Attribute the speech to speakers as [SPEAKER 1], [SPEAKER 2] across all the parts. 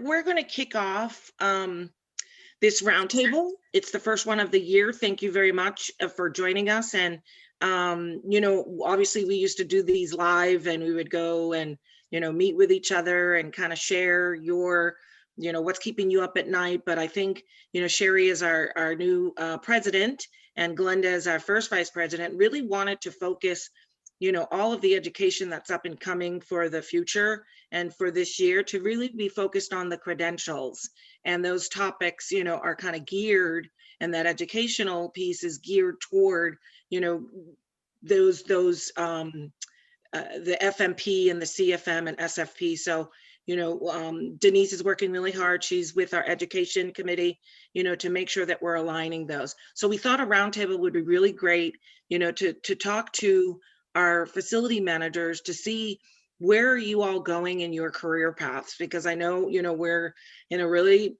[SPEAKER 1] we're going to kick off this roundtable. It's the first one of the year. Thank you very much for joining us. And obviously we used to do these live, and we would go and meet with each other and kind of share your what's keeping you up at night. But I think Sherry is our new president, and Glenda is our first vice president. Really wanted to focus all of the education that's up and coming for the future and for this year to really be focused on the credentials. And those topics, are kind of geared, and that educational piece is geared toward, those the FMP and the CFM and SFP. So, Denise is working really hard. She's with our education committee, to make sure that we're aligning those. So we thought a roundtable would be really great, to talk to our facility managers to see where are you all going in your career paths, because I know, we're in a really,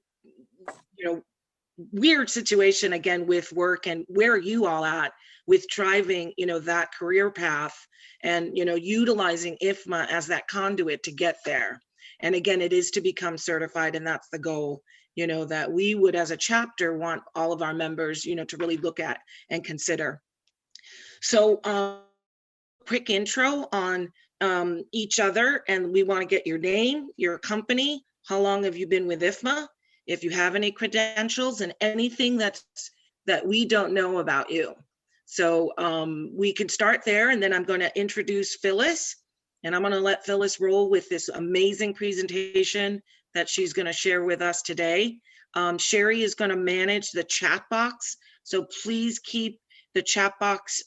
[SPEAKER 1] weird situation again with work, and where are you all at with driving, that career path and, utilizing IFMA as that conduit to get there. And again, it is to become certified, and that's the goal, that we would as a chapter want all of our members, to really look at and consider. So quick intro on each other, and we want to get your name, your company, how long have you been with IFMA, if you have any credentials, and anything that we don't know about you. So we can start there, and then I'm going to introduce Phyllis, and I'm going to let Phyllis roll with this amazing presentation that she's going to share with us today. Sherry is going to manage the chat box, so please keep the chat box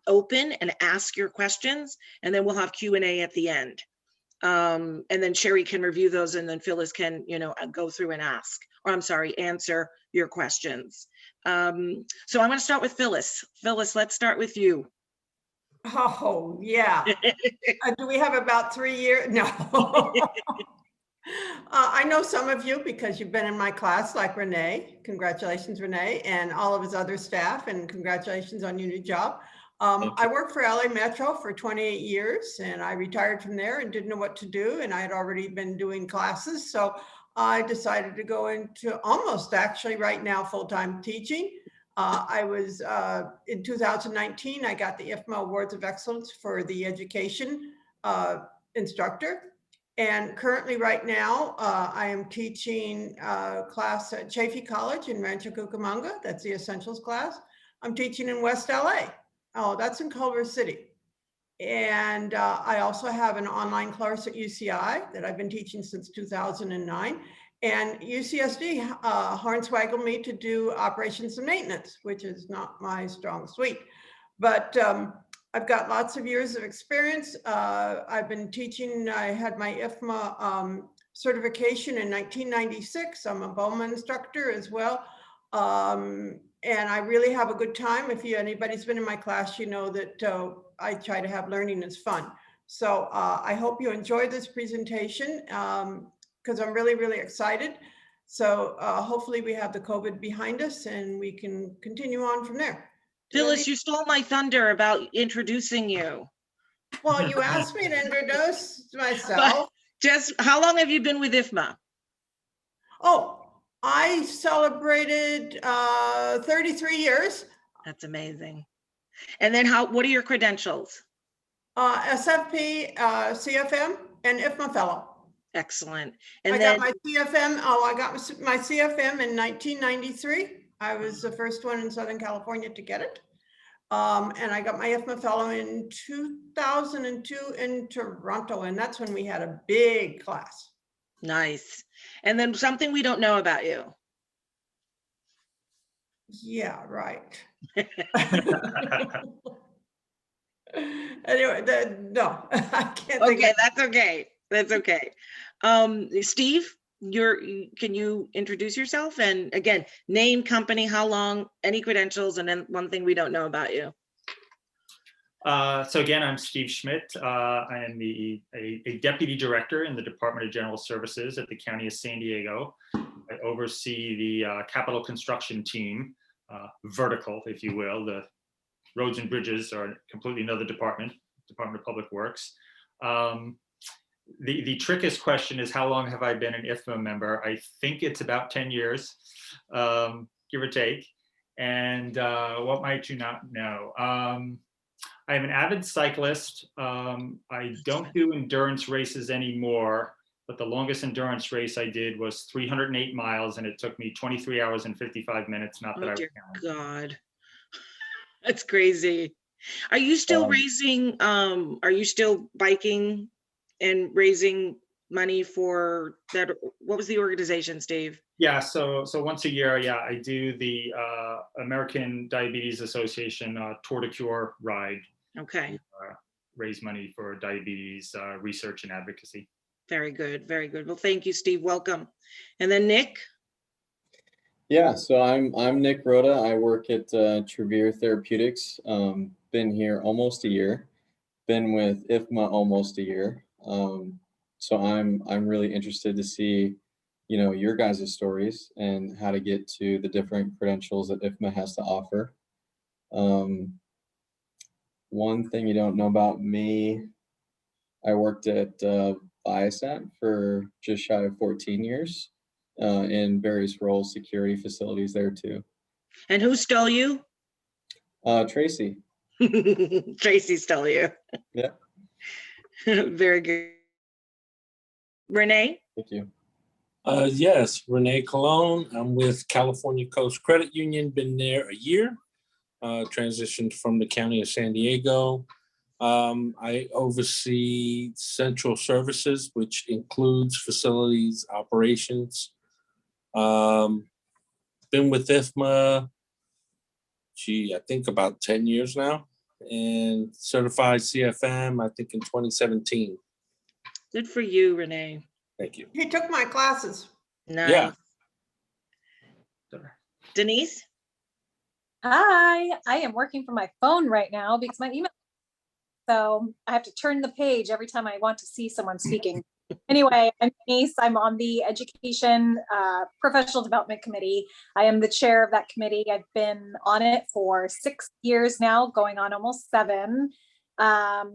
[SPEAKER 1] open and ask your questions, and then we'll have Q&A at the end. And then Sherry can review those, and then Phyllis can, go through and answer your questions. So I'm going to start with Phyllis. Phyllis, let's start with you.
[SPEAKER 2] Oh, yeah. Do we have about 3 years? No. I know some of you because you've been in my class, like Renee. Congratulations, Renee, and all of his other staff, and congratulations on your new job. I worked for LA Metro for 28 years, and I retired from there and didn't know what to do, and I had already been doing classes, so I decided to go into almost actually right now full-time teaching. I was in 2019, I got the IFMA Awards of Excellence for the education instructor. And currently right now, I am teaching a class at Chaffey College in Rancho Cucamonga. That's the essentials class. I'm teaching in West LA. Oh, that's in Culver City. And I also have an online course at UCI that I've been teaching since 2009. And UCSD hornswaggled me to do operations and maintenance, which is not my strong suite. But I've got lots of years of experience. I've been teaching, I had my IFMA certification in 1996. I'm a Bowman instructor as well. And I really have a good time. If anybody's been in my class, you know that I try to have learning as fun. So I hope you enjoyed this presentation because I'm really, really excited. So hopefully we have the COVID behind us and we can continue on from there.
[SPEAKER 1] Phyllis, you stole my thunder about introducing you.
[SPEAKER 2] Well, you asked me to introduce myself.
[SPEAKER 1] But just how long have you been with IFMA?
[SPEAKER 2] Oh, I celebrated 33 years.
[SPEAKER 1] That's amazing. And then what are your credentials?
[SPEAKER 2] SFP, CFM, and IFMA fellow.
[SPEAKER 1] Excellent.
[SPEAKER 2] And I got my CFM. Oh, I got my CFM in 1993. I was the first one in Southern California to get it. And I got my IFMA fellow in 2002 in Toronto. And that's when we had a big class. Nice.
[SPEAKER 1] And then something we don't know about you.
[SPEAKER 2] Yeah, right. Anyway, no, I can't think.
[SPEAKER 1] Okay, that's okay. That's okay. Steve, can you introduce yourself? And again, name, company, how long, any credentials, and then one thing we don't know about you.
[SPEAKER 3] So again, I'm Steve Schmidt. I am a deputy director in the Department of General Services at the County of San Diego. I oversee the capital construction team, vertical, if you will. The roads and bridges are completely another department, Department of Public Works. the trickiest question is how long have I been an IFMA member? I think it's about 10 years, give or take. And what might you not know? I am an avid cyclist. I don't do endurance races anymore, but the longest endurance race I did was 308 miles, and it took me 23 hours and 55 minutes. Not that
[SPEAKER 1] Oh
[SPEAKER 3] I was
[SPEAKER 1] dear
[SPEAKER 3] counting.
[SPEAKER 1] God, that's crazy. Are you still raising, are you still biking and raising money for that? What was the organization, Steve?
[SPEAKER 3] Yeah, so once a year, yeah, I do the American Diabetes Association Tour de Cure ride.
[SPEAKER 1] Okay.
[SPEAKER 3] Raise money for diabetes research and advocacy.
[SPEAKER 1] Very good, very good. Well, thank you, Steve. Welcome. And then Nick.
[SPEAKER 4] Yeah, so I'm Nick Rhoda. I work at Travere Therapeutics. Been here almost a year. Been with IFMA almost a year. So I'm really interested to see, your guys' stories and how to get to the different credentials that IFMA has to offer. One thing you don't know about me, I worked at Viasat for just shy of 14 years in various roles, security facilities there too.
[SPEAKER 1] And who stole you?
[SPEAKER 4] Tracy.
[SPEAKER 1] Tracy stole you.
[SPEAKER 4] Yeah.
[SPEAKER 1] Very good. Renee?
[SPEAKER 4] Thank you.
[SPEAKER 5] Yes, Renee Colon. I'm with California Coast Credit Union, been there a year, transitioned from the County of San Diego. I oversee central services, which includes facilities, operations. Been with IFMA, I think about 10 years now, and certified CFM, I think in 2017.
[SPEAKER 1] Good for you, Renee.
[SPEAKER 5] Thank you.
[SPEAKER 2] He took my classes.
[SPEAKER 1] Nice.
[SPEAKER 5] Yeah.
[SPEAKER 1] Denise?
[SPEAKER 6] Hi, I am working from my phone right now because my email, so I have to turn the page every time I want to see someone speaking. Anyway, I'm Denise. I'm on the Education Professional Development Committee. I am the chair of that committee. I've been on it for 6 years now, going on almost 7. I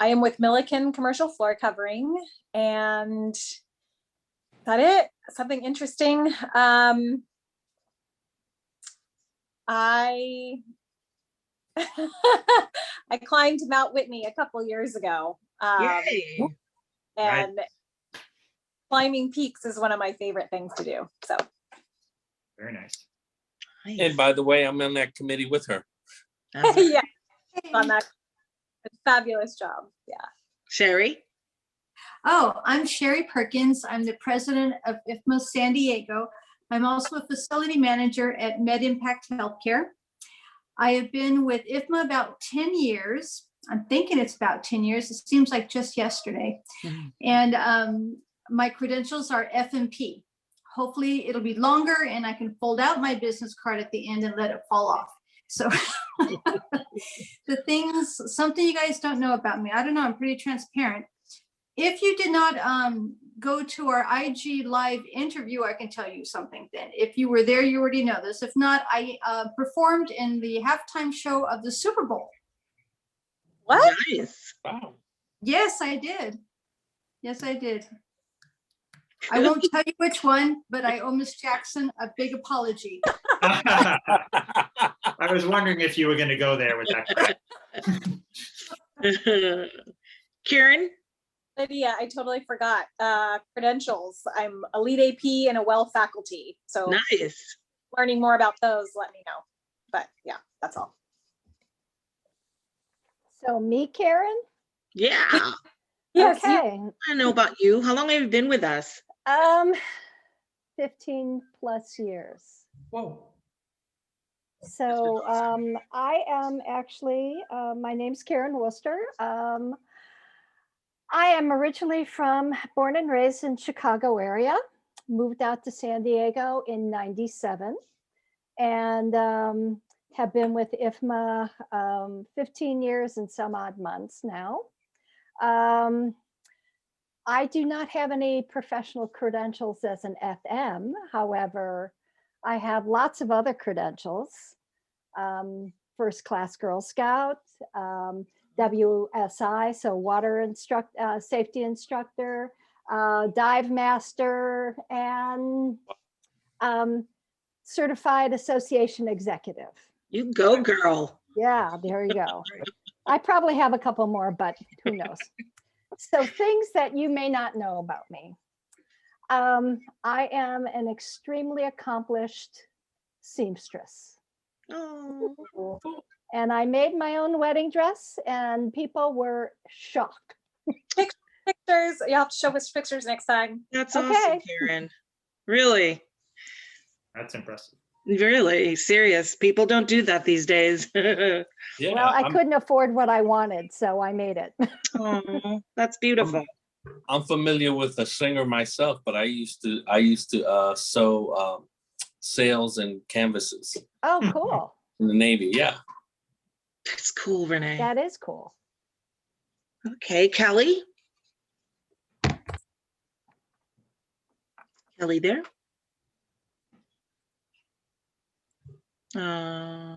[SPEAKER 6] am with Milliken Commercial Floor Covering, and that it. Something interesting. I I climbed Mount Whitney a couple years ago.
[SPEAKER 1] Yay.
[SPEAKER 6] And climbing peaks is one of my favorite things to do. So
[SPEAKER 3] Very nice.
[SPEAKER 5] And by the way, I'm on that committee with her.
[SPEAKER 6] yeah, on that fabulous job. Yeah.
[SPEAKER 1] Sherry?
[SPEAKER 7] Oh, I'm Sherry Perkins. I'm the president of IFMA San Diego. I'm also a facility manager at MedImpact Healthcare. I have been with IFMA about 10 years. I'm thinking it's about 10 years. It seems like just yesterday. And my credentials are FMP. Hopefully it'll be longer and I can fold out my business card at the end and let it fall off. So something you guys don't know about me, I don't know, I'm pretty transparent. If you did not go to our IG live interview, I can tell you something then. If you were there, you already know this. If not, I performed in the halftime show of the Super Bowl.
[SPEAKER 6] What?
[SPEAKER 1] Nice.
[SPEAKER 5] Wow.
[SPEAKER 7] Yes, I did. Yes, I did. I won't tell you which one, but I owe Miss Jackson a big apology.
[SPEAKER 3] I was wondering if you were going to go there with that.
[SPEAKER 1] Karen?
[SPEAKER 6] Lydia, I totally forgot. Credentials. I'm a lead AP and a well faculty. So
[SPEAKER 1] Nice.
[SPEAKER 6] learning more about those, let me know. But yeah, that's all.
[SPEAKER 8] So me, Karen?
[SPEAKER 1] Yeah.
[SPEAKER 6] Yes,
[SPEAKER 8] Okay.
[SPEAKER 1] I know about you. How long have you been with us?
[SPEAKER 8] 15 plus years.
[SPEAKER 2] Whoa.
[SPEAKER 8] So I am actually, my name's Karen Worcester. I am originally born and raised in Chicago area, moved out to San Diego in '97, and have been with IFMA 15 years and some odd months now. I do not have any professional credentials as an FM. However, I have lots of other credentials. First class Girl Scout, WSI, so water safety instructor, dive master, and certified association executive.
[SPEAKER 1] You go, girl.
[SPEAKER 8] Yeah, there you go. I probably have a couple more, but who knows? So things that you may not know about me. I am an extremely accomplished seamstress.
[SPEAKER 1] Oh,
[SPEAKER 8] And I made my own wedding dress and people were shocked.
[SPEAKER 6] Pictures. You'll have to show us pictures next time.
[SPEAKER 1] that's
[SPEAKER 8] Okay.
[SPEAKER 1] awesome, Karen. Really,
[SPEAKER 3] That's impressive.
[SPEAKER 1] really serious. People don't do that these days.
[SPEAKER 5] Yeah,
[SPEAKER 8] Well, I couldn't afford what I wanted, so I made it.
[SPEAKER 1] Oh, that's beautiful.
[SPEAKER 5] I'm familiar with a singer myself, but I used to sew sails and canvases
[SPEAKER 8] Oh, cool.
[SPEAKER 5] in the Navy. Yeah.
[SPEAKER 1] That's cool, Renee.
[SPEAKER 8] That is cool.
[SPEAKER 1] Okay, Kelly. Kelly there?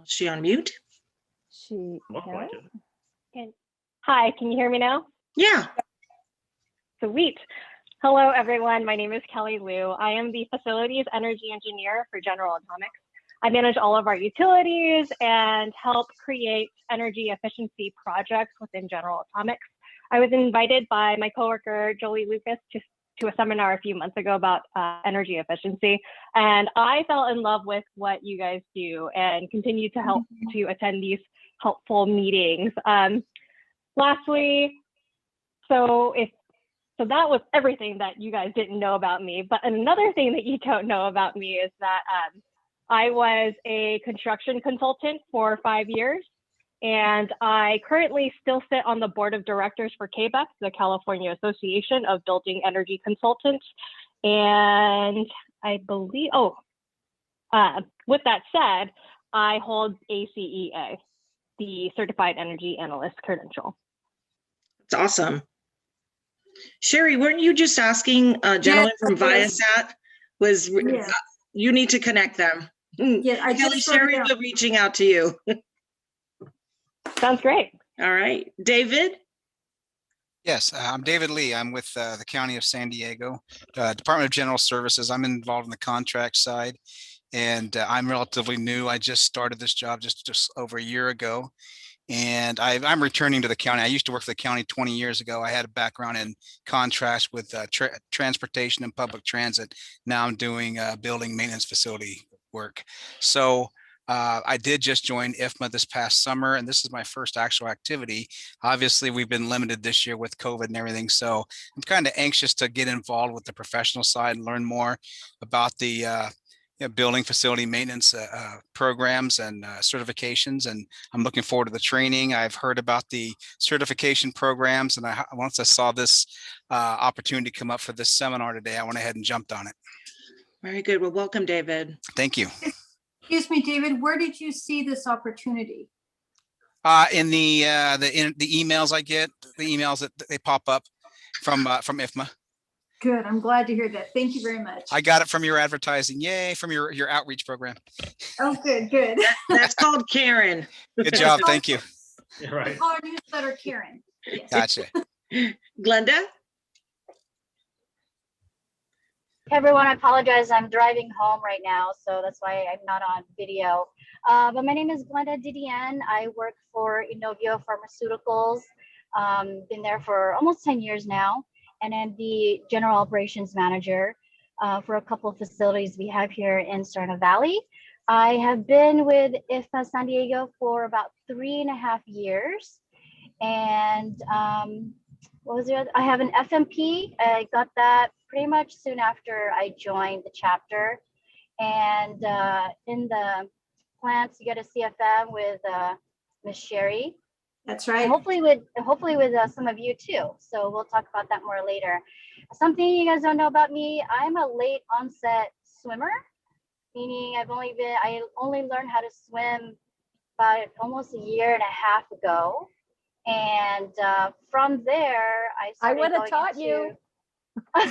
[SPEAKER 1] She on mute?
[SPEAKER 8] She,
[SPEAKER 3] Look
[SPEAKER 8] no?
[SPEAKER 3] like it.
[SPEAKER 9] Hi, can you hear me now?
[SPEAKER 1] Yeah.
[SPEAKER 9] Sweet. Hello, everyone. My name is Kelly Liu. I am the Facilities Energy Engineer for General Atomics. I manage all of our utilities and help create energy efficiency projects within General Atomics. I was invited by my coworker, Jolie Lucas, to a seminar a few months ago about energy efficiency. And I fell in love with what you guys do and continue to help to attend these helpful meetings. Lastly, so that was everything that you guys didn't know about me. But another thing that you don't know about me is that I was a construction consultant for 5 years, and I currently still sit on the board of directors for KBEC, the California Association of Building Energy Consultants. And I believe, with that said, I hold ACEA, the Certified Energy Analyst credential.
[SPEAKER 1] It's awesome. Sherry, weren't you just asking a gentleman from Viasat? You need to connect them.
[SPEAKER 10] Yeah, I
[SPEAKER 1] Kelly,
[SPEAKER 10] just wrote
[SPEAKER 1] Sherry
[SPEAKER 10] it down.
[SPEAKER 1] will be reaching out to you.
[SPEAKER 9] Sounds great.
[SPEAKER 1] All right, David.
[SPEAKER 11] Yes, I'm David Lee. I'm with the County of San Diego, Department of General Services. I'm involved in the contract side, and I'm relatively new. I just started this job just over a year ago, and I'm returning to the county. I used to work for the county 20 years ago. I had a background in contracts with transportation and public transit. Now I'm doing building maintenance facility work. So I did just join IFMA this past summer, and this is my first actual activity. Obviously, we've been limited this year with COVID and everything, so I'm kind of anxious to get involved with the professional side and learn more about the building facility maintenance programs and certifications, and I'm looking forward to the training. I've heard about the certification programs, and once I saw this opportunity come up for this seminar today, I went ahead and jumped on it.
[SPEAKER 1] Very good. Well, welcome, David.
[SPEAKER 11] Thank you.
[SPEAKER 7] Excuse me, David, where did you see this opportunity?
[SPEAKER 11] In the emails I get, the emails that they pop up from IFMA.
[SPEAKER 7] Good, I'm glad to hear that. Thank you very much.
[SPEAKER 11] I got it from your advertising. Yay, from your outreach program.
[SPEAKER 7] Oh, good.
[SPEAKER 1] That's called Karen.
[SPEAKER 11] Good job. Thank you.
[SPEAKER 3] You're right.
[SPEAKER 7] Call our newsletter Karen. Yes.
[SPEAKER 11] Gotcha.
[SPEAKER 1] Glenda.
[SPEAKER 10] Hey everyone, I apologize. I'm driving home right now, so that's why I'm not on video. But my name is Glenda Didion. I work for Inovio Pharmaceuticals. Been there for almost 10 years now, and I'm the general operations manager for a couple of facilities we have here in Serna Valley. I have been with IFMA San Diego for about 3.5 years, and what was it? I have an FMP. I got that pretty much soon after I joined the chapter. And in the plants, you get a CFM with Miss Sherry.
[SPEAKER 7] That's right.
[SPEAKER 10] And hopefully with some of you too. So we'll talk about that more later. Something you guys don't know about me, I'm a late onset swimmer, meaning I only learned how to swim about almost 1.5 years ago. And from there, I
[SPEAKER 8] would have taught you.
[SPEAKER 10] When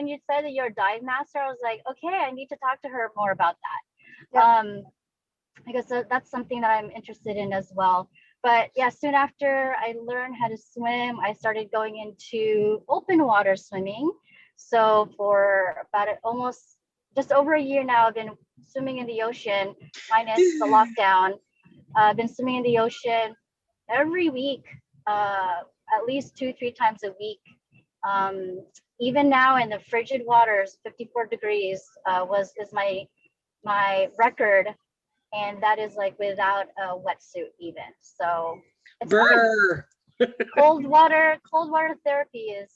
[SPEAKER 10] you said that you're a dive master, I was like, okay, I need to talk to her more about that. Because that's something that I'm interested in as well. But yeah, soon after I learned how to swim, I started going into open water swimming. So for about almost just over a year now, I've been swimming in the ocean, minus the lockdown. I've been swimming in the ocean every week, at least 2-3 times a week. Even now in the frigid waters, 54 degrees is my record, and that is like without a wetsuit even. So it's fun. Cold water therapy is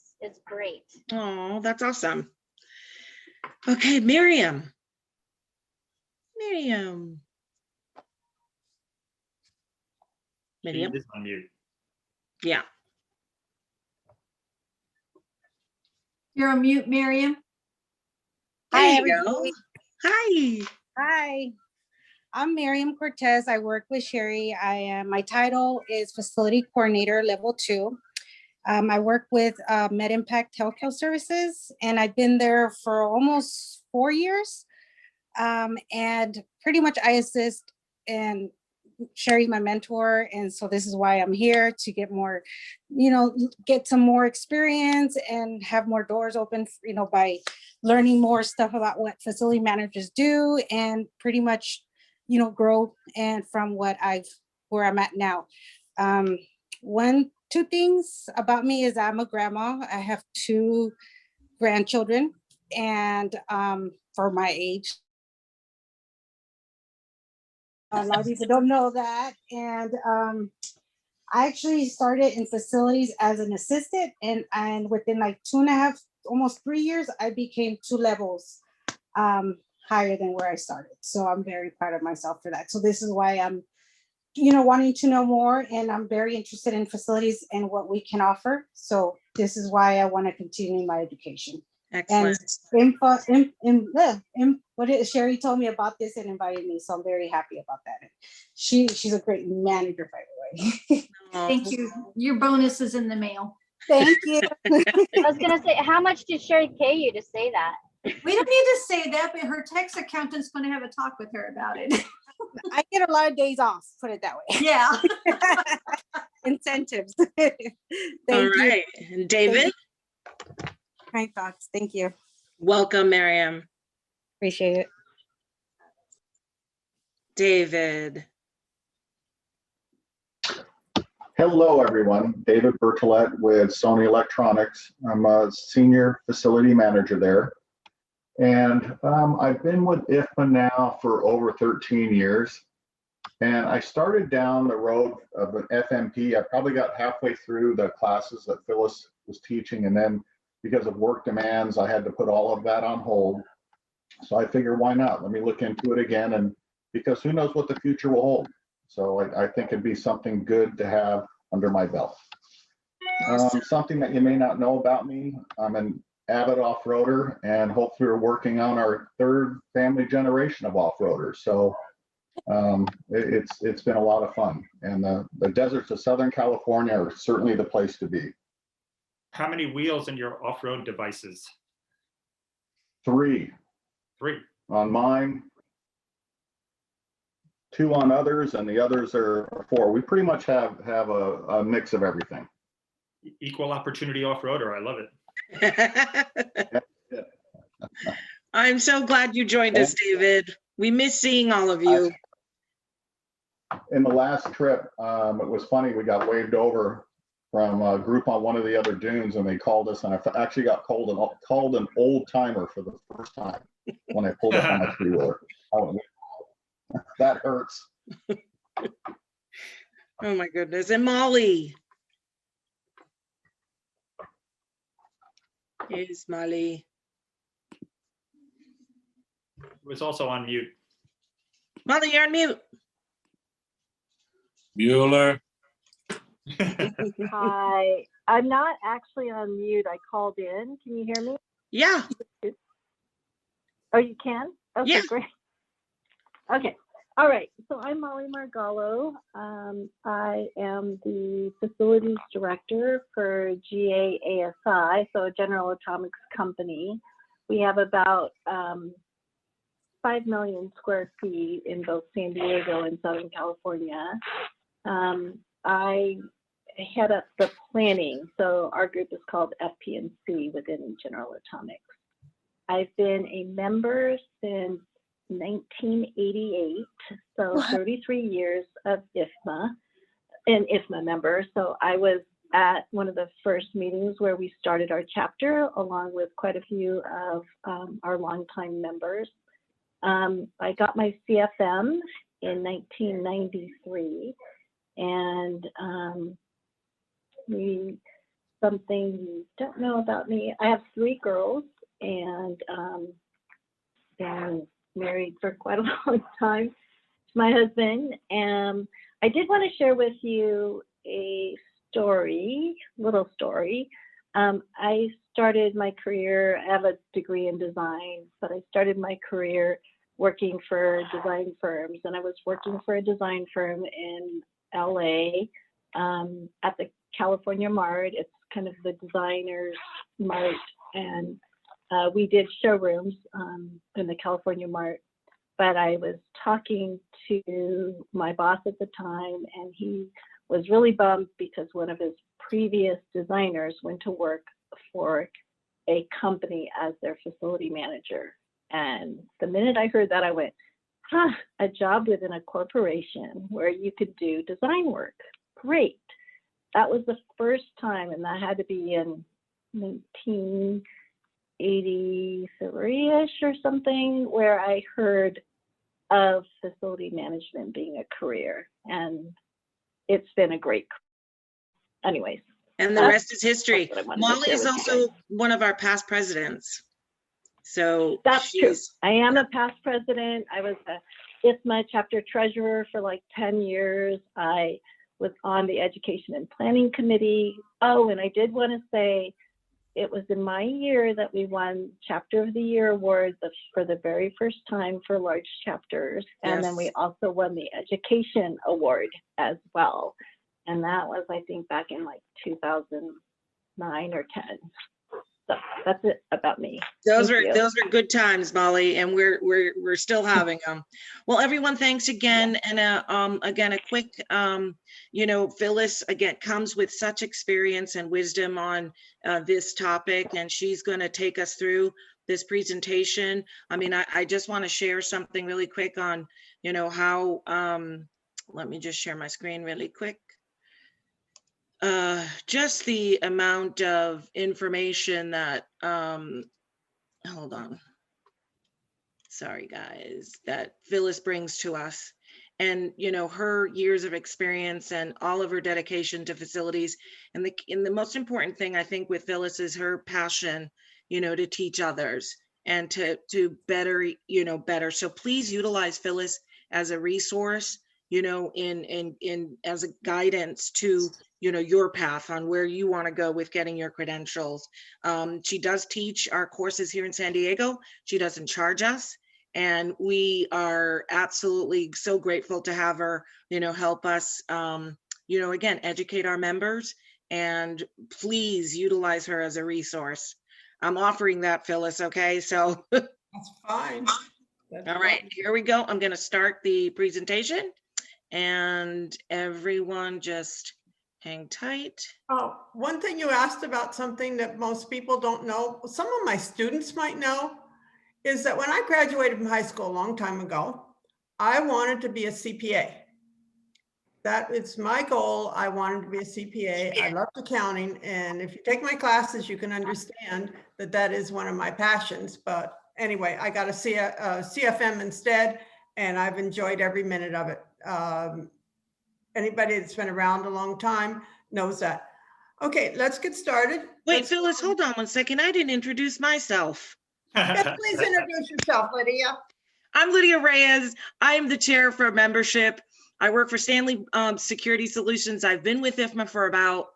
[SPEAKER 10] great.
[SPEAKER 1] Oh, that's awesome. Okay, Miriam. Miriam.
[SPEAKER 3] She is on mute.
[SPEAKER 1] Yeah.
[SPEAKER 7] You're on mute, Miriam.
[SPEAKER 1] There
[SPEAKER 12] Hi,
[SPEAKER 1] you go.
[SPEAKER 12] everybody.
[SPEAKER 1] Hi.
[SPEAKER 12] Hi. I'm Miriam Cortez. I work with Sherry. My title is Facility Coordinator Level 2. I work with Med Impact Healthcare Services, and I've been there for almost 4 years. And pretty much I assist, and Sherry's my mentor. And so this is why I'm here, to get more, get some more experience and have more doors open, by learning more stuff about what facility managers do, and pretty much, grow and from where I'm at now. Two things about me is I'm a grandma. I have 2 grandchildren, and for my age, a lot of people don't know that. And I actually started in facilities as an assistant, and within like 2.5, almost 3 years, I became 2 levels higher than where I started. So I'm very proud of myself for that. So this is why I'm, wanting to know more, and I'm very interested in facilities and what we can offer. So this is why I want to continue my education.
[SPEAKER 1] Excellent.
[SPEAKER 12] And Sherry told me about this and invited me, so I'm very happy about that. She's a great manager, by the way.
[SPEAKER 7] Thank you. Your bonus is in the mail.
[SPEAKER 12] Thank you.
[SPEAKER 10] I was gonna say, how much did Sherry pay you to say that?
[SPEAKER 7] We don't need to say that, but her tax accountant's going to have a talk with her about it.
[SPEAKER 12] I get a lot of days off, put it that way.
[SPEAKER 7] Yeah.
[SPEAKER 12] Incentives.
[SPEAKER 1] All
[SPEAKER 12] Thank you.
[SPEAKER 1] right. And David?
[SPEAKER 12] My thoughts. Thank you.
[SPEAKER 1] Welcome, Miriam.
[SPEAKER 12] Appreciate it.
[SPEAKER 1] David.
[SPEAKER 13] Hello, everyone. David Bertolet with Sony Electronics. I'm a senior facility manager there. And I've been with IFMA now for over 13 years. And I started down the road of an FMP. I probably got halfway through the classes that Phyllis was teaching. And then because of work demands, I had to put all of that on hold. So I figured, why not? Let me look into it again. And because who knows what the future will hold. So I think it'd be something good to have under my belt. Something that you may not know about me, I'm an avid off-roader, and hopefully we're working on our 3rd family generation of off-roaders. So it's been a lot of fun, and the deserts of Southern California are certainly the place to be.
[SPEAKER 3] How many wheels in your off-road devices?
[SPEAKER 13] 3.
[SPEAKER 3] 3.
[SPEAKER 13] On mine, 2 on others, and the others are 4. We pretty much have a mix of everything.
[SPEAKER 3] Equal opportunity off-roader. I love it.
[SPEAKER 1] I'm so glad you joined us, David. We miss seeing all of you.
[SPEAKER 13] In the last trip, it was funny. We got waved over from a group on one of the other dunes, and they called us, and I actually got called an old timer for the first time when I pulled up on my 3-wheeler. That hurts.
[SPEAKER 1] Oh my goodness. And Molly. Is Molly.
[SPEAKER 3] It was also on mute.
[SPEAKER 1] Molly, you're on mute.
[SPEAKER 5] Bueller.
[SPEAKER 14] Hi, I'm not actually on mute. I called in. Can you hear me?
[SPEAKER 1] Yeah.
[SPEAKER 14] Oh, you can? Okay,
[SPEAKER 1] yeah.
[SPEAKER 14] Great. Okay. All right. So I'm Molly Margallo. I am the facilities director for GAASI, so a General Atomics company. We have about 5 million square feet in both San Diego and Southern California. I head up the planning. So our group is called FP&C within General Atomics. I've been a member since 1988, so 33 years of IFMA, an IFMA member. So I was at one of the first meetings where we started our chapter, along with quite a few of our longtime members. I got my CFM in 1993, and something you don't know about me, I have 3 girls, and been married for quite a long time to my husband. And I did want to share with you a little story. I started my career, I have a degree in design, but I started my career working for design firms, and I was working for a design firm in LA at the California Mart. It's kind of the designer's mart, and we did showrooms in the California Mart. But I was talking to my boss at the time, and he was really bummed because one of his previous designers went to work for a company as their facility manager. And the minute I heard that, I went, a job within a corporation where you could do design work. Great. That was the first time, and that had to be in 1983-ish or something, where I heard of facility management being a career. And it's been a great career. Anyways.
[SPEAKER 1] And the rest is history. Molly is also one of our past presidents. So
[SPEAKER 14] that's true. I am a past president. I was a IFMA chapter treasurer for like 10 years. I was on the education and planning committee. Oh, and I did want to say it was in my year that we won chapter of the year award for the very first time for large chapters. And
[SPEAKER 1] Yes.
[SPEAKER 14] then we also won the education award as well. And that was, I think, back in like 2009 or 10. So that's it about me.
[SPEAKER 1] Those are good times, Molly, and we're still having them. Well, everyone, thanks again. And again, a quick, Phyllis again comes with such experience and wisdom on this topic, and she's going to take us through this presentation. I mean, I just want to share something really quick on, how. Let me just share my screen really quick. Just the amount of information that, hold on. Sorry, guys, that Phyllis brings to us. And, her years of experience and all of her dedication to facilities. And the most important thing, I think, with Phyllis is her passion, to teach others and to better, better. So please utilize Phyllis as a resource, in as a guidance to, your path on where you want to go with getting your credentials. She does teach our courses here in San Diego. She doesn't charge us. And we are absolutely so grateful to have her, help us, again, educate our members, and please utilize her as a resource. I'm offering that, Phyllis, okay? So.
[SPEAKER 2] That's fine.
[SPEAKER 1] All right, here we go. I'm going to start the presentation, and everyone just hang tight.
[SPEAKER 2] Oh, one thing you asked about, something that most people don't know, some of my students might know, is that when I graduated from high school a long time ago, I wanted to be a CPA. That is my goal. I wanted to be a CPA. I loved accounting. And if you take my classes, you can understand that that is one of my passions. But anyway, I got a CFM instead, and I've enjoyed every minute of it. Anybody that's been around a long time knows that. Okay, let's get started.
[SPEAKER 1] Wait, Phyllis, hold on one second. I didn't introduce myself.
[SPEAKER 2] Yes, please introduce yourself, Lydia.
[SPEAKER 1] I'm Lydia Reyes. I am the chair for membership. I work for Stanley Security Solutions. I've been with IFMA for about,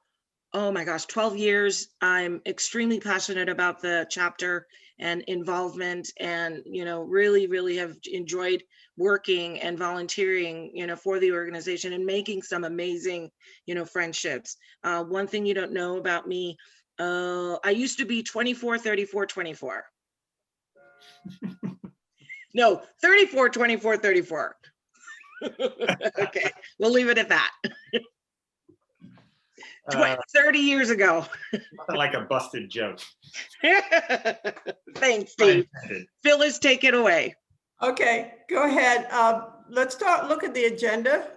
[SPEAKER 1] 12 years. I'm extremely passionate about the chapter and involvement, and, really, really have enjoyed working and volunteering, for the organization and making some amazing, friendships. One thing you don't know about me, I used to be 24, 34, 24. No, 34, 24, 34. Okay, we'll leave it at that. 30 years ago.
[SPEAKER 3] Nothing like a busted joke.
[SPEAKER 1] Thanks, Steve. Phyllis, take it away.
[SPEAKER 2] Okay, go ahead. Let's look at the agenda.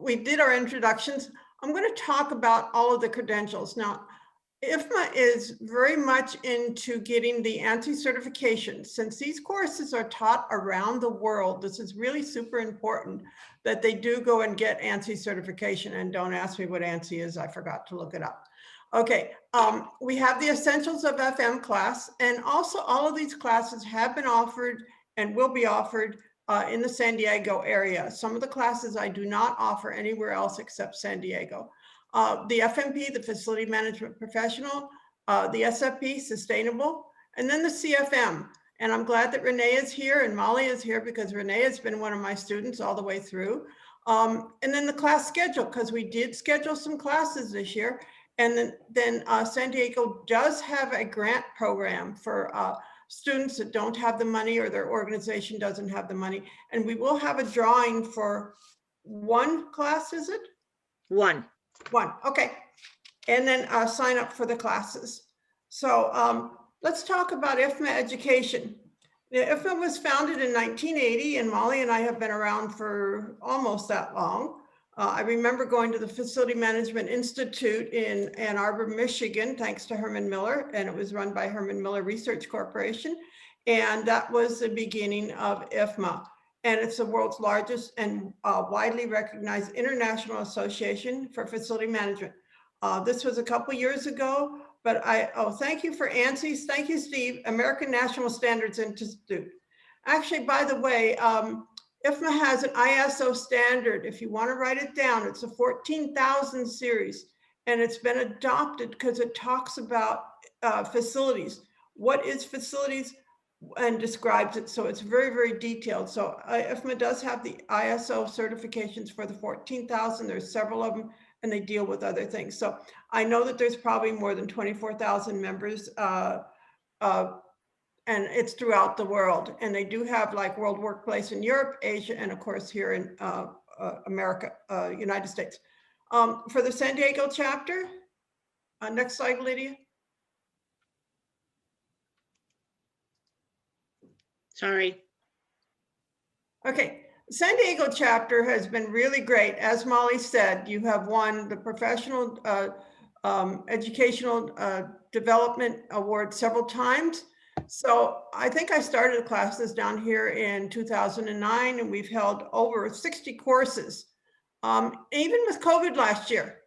[SPEAKER 2] We did our introductions. I'm going to talk about all of the credentials. Now, IFMA is very much into getting the ANSI certification. Since these courses are taught around the world, this is really super important that they do go and get ANSI certification. And don't ask me what ANSI is, I forgot to look it up. Okay, we have the Essentials of FM class, and also all of these classes have been offered and will be offered in the San Diego area. Some of the classes I do not offer anywhere else except San Diego. The FMP, the Facility Management Professional, the SFP, Sustainable, and then the CFM. And I'm glad that Renee is here and Molly is here because Renee has been one of my students all the way through. And then the class schedule, because we did schedule some classes this year. And then San Diego does have a grant program for students that don't have the money or their organization doesn't have the money. And we will have a drawing for one class, is it?
[SPEAKER 1] One,
[SPEAKER 2] okay. And then sign up for the classes. So let's talk about IFMA education. IFMA was founded in 1980 and Molly and I have been around for almost that long. I remember going to the Facility Management Institute in Ann Arbor, Michigan, thanks to Herman Miller, and it was run by Herman Miller Research Corporation. And that was the beginning of IFMA. And it's the world's largest and widely recognized international association for facility management. This was a couple years ago, but thank you for ANSI. Thank you, Steve, American National Standards Institute. Actually, by the way, IFMA has an ISO standard. If you want to write it down, it's a 14,000 series, and it's been adopted because it talks about facilities. What is facilities? And describes it. So it's very, very detailed. So IFMA does have the ISO certifications for the 14,000. There's several of them, and they deal with other things. So I know that there's probably more than 24,000 members, and it's throughout the world. And they do have like World Workplace in Europe, Asia, and of course here in America, United States. For the San Diego chapter, next slide, Lydia.
[SPEAKER 1] sorry.
[SPEAKER 2] Okay, San Diego chapter has been really great. As Molly said, you have won the Professional Educational Development Award several times. So I think I started classes down here in 2009, and we've held over 60 courses. Even with COVID last year,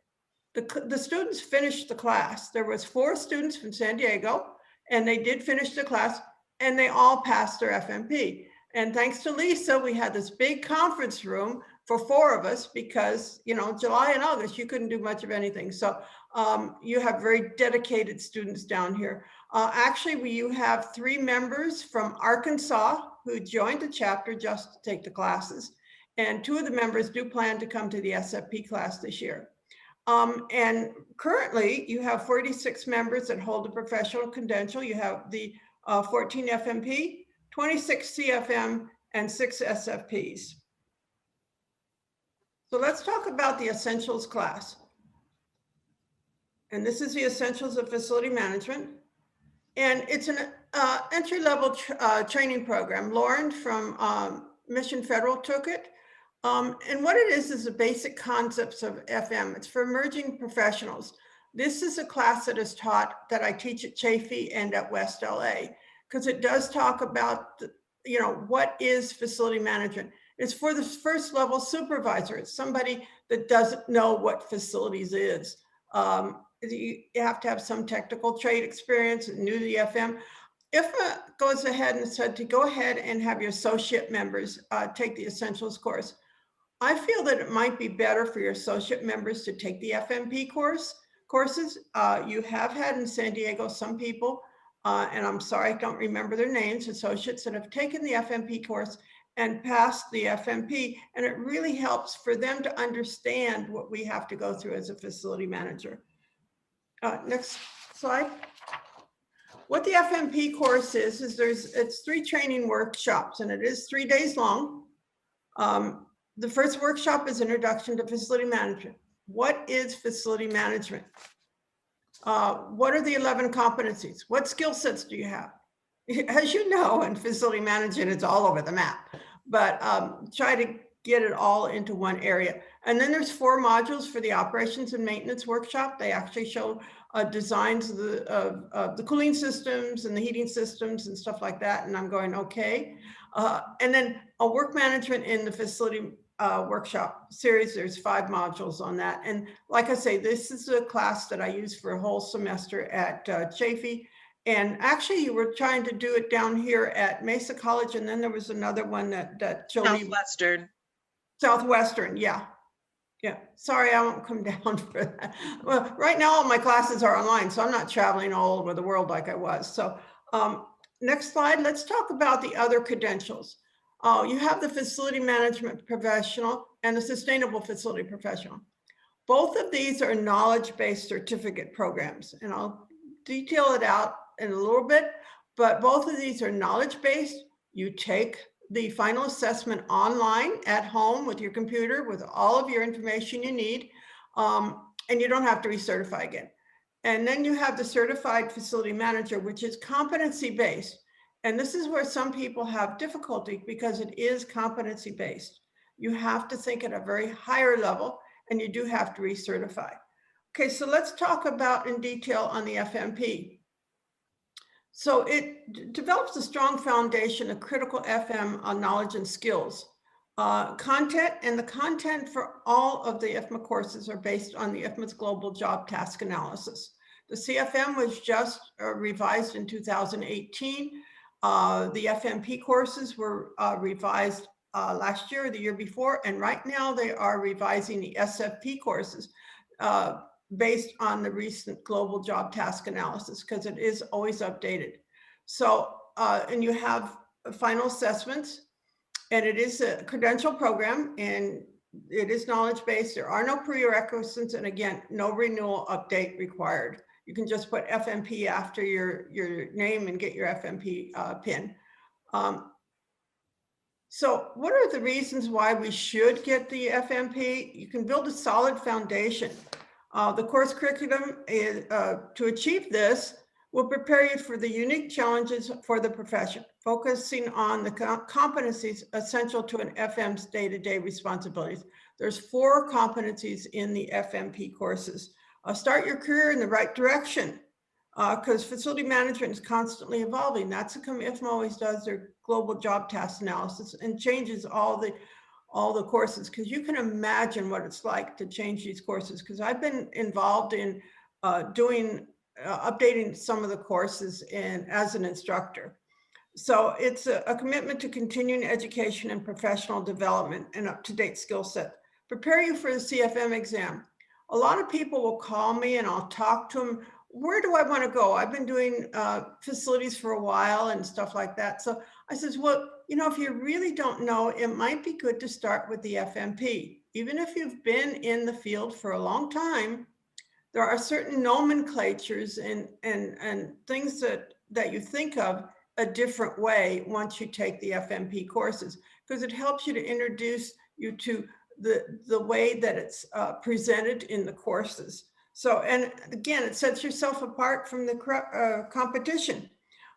[SPEAKER 2] the students finished the class. There was 4 students from San Diego, and they did finish the class, and they all passed their FMP. And thanks to Lisa, we had this big conference room for 4 of us because, you know, July and August, you couldn't do much of anything. So you have very dedicated students down here. Actually, you have 3 members from Arkansas who joined the chapter just to take the classes. And 2 of the members do plan to come to the SFP class this year. And currently, you have 46 members that hold a professional credential. You have the 14 FMP, 26 CFM, and 6 SFPs. So let's talk about the Essentials class. And this is the Essentials of Facility Management. And it's an entry-level training program. Lauren from Mission Federal took it. And what it is the basic concepts of FM. It's for emerging professionals. This is a class that is taught that I teach at Chafee and at West LA, because it does talk about, you know, what is facility management. It's for the first level supervisor. It's somebody that doesn't know what facilities is. You have to have some technical trade experience, new to the FM. IFMA goes ahead and said to go ahead and have your associate members take the Essentials course. I feel that it might be better for your associate members to take the FMP courses. You have had in San Diego some people, and I'm sorry, I don't remember their names, associates that have taken the FMP course and passed the FMP, and it really helps for them to understand what we have to go through as a facility manager. Next slide. What the FMP course is it's 3 training workshops, and it is 3 days long. The first workshop is Introduction to Facility Management. What is facility management? What are the 11 competencies? What skill sets do you have? As you know, in facility management, it's all over the map, but try to get it all into one area. And then there's 4 modules for the operations and maintenance workshop. They actually show designs of the cooling systems and the heating systems and stuff like that. And I'm going, okay. And then a work management in the facility workshop series, there's 5 modules on that. And like I say, this is a class that I use for a whole semester at Chafee. And actually, you were trying to do it down here at Mesa College, and then there was another one that
[SPEAKER 1] Southwestern.
[SPEAKER 2] Southwestern, yeah. Yeah, sorry, I won't come down for that. Well, right now, all my classes are online, so I'm not traveling all over the world like I was. So next slide, let's talk about the other credentials. You have the facility management professional and the sustainable facility professional. Both of these are knowledge-based certificate programs, and I'll detail it out in a little bit, but both of these are knowledge-based. You take the final assessment online at home with your computer with all of your information you need, and you don't have to recertify again. And then you have the certified facility manager, which is competency-based. And this is where some people have difficulty because it is competency-based. You have to think at a very higher level, and you do have to recertify. Okay, so let's talk about in detail on the FMP. So it develops a strong foundation of critical FM knowledge and skills. Content, and the content for all of the IFMA courses are based on the IFMA's Global Job Task Analysis. The CFM was just revised in 2018. The FMP courses were revised last year or the year before, and right now they are revising the SFP courses based on the recent Global Job Task Analysis, because it is always updated. So, and you have final assessments, and it is a credential program, and it is knowledge-based. There are no prerequisites, and again, no renewal update required. You can just put FMP after your name and get your FMP pin. So what are the reasons why we should get the FMP? You can build a solid foundation. The course curriculum is, to achieve this will prepare you for the unique challenges for the profession, focusing on the competencies essential to an FM's day-to-day responsibilities. There's 4 competencies in the FMP courses. Start your career in the right direction, because facility management is constantly evolving. That's how come IFMA always does their global job task analysis and changes all the courses, because you can imagine what it's like to change these courses, because I've been involved in updating some of the courses as an instructor. So it's a commitment to continuing education and professional development and up-to-date skill set. Prepare you for the CFM exam. A lot of people will call me and I'll talk to them. Where do I want to go? I've been doing facilities for a while and stuff like that. So I says, well, you know, if you really don't know, it might be good to start with the FMP. Even if you've been in the field for a long time, there are certain nomenclatures and things that you think of a different way once you take the FMP courses, because it helps you to introduce you to the way that it's presented in the courses. So, and again, it sets yourself apart from the competition.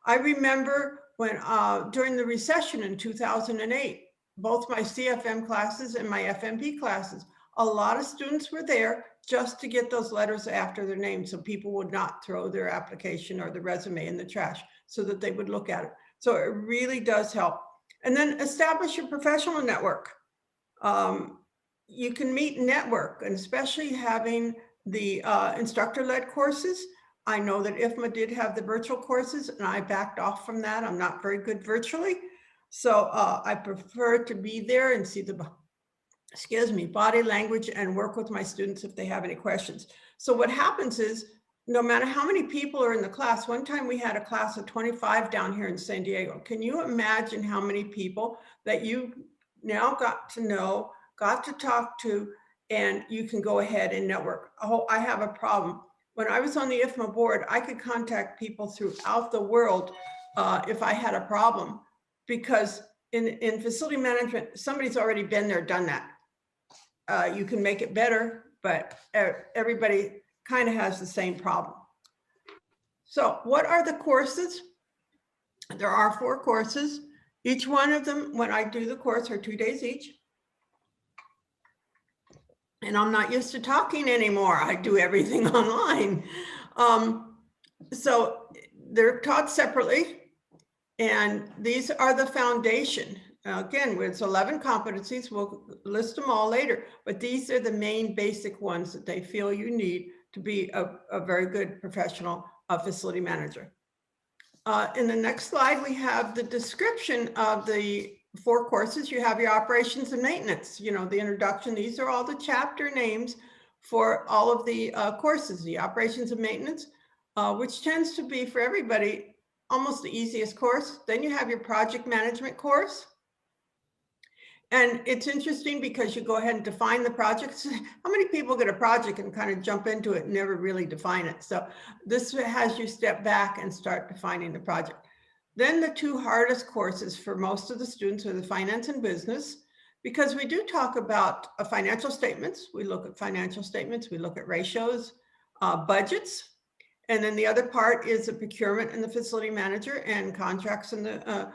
[SPEAKER 2] I remember when during the recession in 2008, both my CFM classes and my FMP classes, a lot of students were there just to get those letters after their name, so people would not throw their application or the resume in the trash, so that they would look at it. So it really does help. And then establish your professional network. You can meet and network, and especially having the instructor-led courses. I know that IFMA did have the virtual courses, and I backed off from that. I'm not very good virtually. So I prefer to be there and see the, body language and work with my students if they have any questions. So what happens is, no matter how many people are in the class, one time we had a class of 25 down here in San Diego. Can you imagine how many people that you now got to know, got to talk to, and you can go ahead and network? Oh, I have a problem. When I was on the IFMA board, I could contact people throughout the world if I had a problem, because in facility management, somebody's already been there, done that. You can make it better, but everybody kind of has the same problem. So what are the courses? There are 4 courses. Each one of them, when I do the course, are 2 days each. And I'm not used to talking anymore. I do everything online. So they're taught separately. And these are the foundation. Again, it's 11 competencies. We'll list them all later, but these are the main basic ones that they feel you need to be a very good professional facility manager. In the next slide, we have the description of the 4 courses. You have your operations and maintenance, you know, the introduction. These are all the chapter names for all of the courses, the operations and maintenance, which tends to be for everybody almost the easiest course. Then you have your project management course. And it's interesting because you go ahead and define the projects. How many people get a project and kind of jump into it and never really define it? So this has you step back and start defining the project. Then the 2 hardest courses for most of the students are the finance and business, because we do talk about financial statements. We look at financial statements, we look at ratios, budgets. And then the other part is the procurement and the facility manager and contracts in the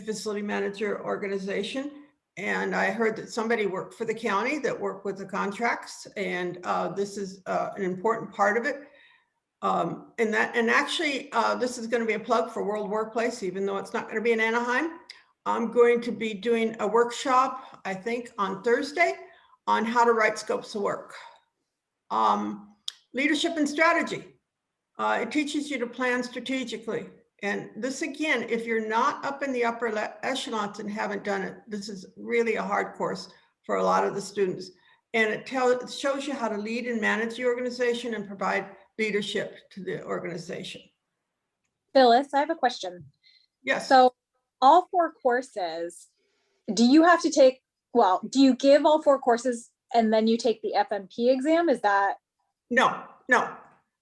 [SPEAKER 2] facility manager organization. And I heard that somebody worked for the county that worked with the contracts, and this is an important part of it. And actually, this is going to be a plug for World Workplace, even though it's not going to be in Anaheim. I'm going to be doing a workshop, I think, on Thursday on how to write scopes of work. Leadership and strategy. It teaches you to plan strategically. And this, again, if you're not up in the upper echelons and haven't done it, this is really a hard course for a lot of the students. And it shows you how to lead and manage the organization and provide leadership to the organization.
[SPEAKER 6] Phyllis, I have a question.
[SPEAKER 2] Yes.
[SPEAKER 6] So all 4 courses, do you have to take, well, do you give all 4 courses and then you take the FMP exam? Is that?
[SPEAKER 2] No.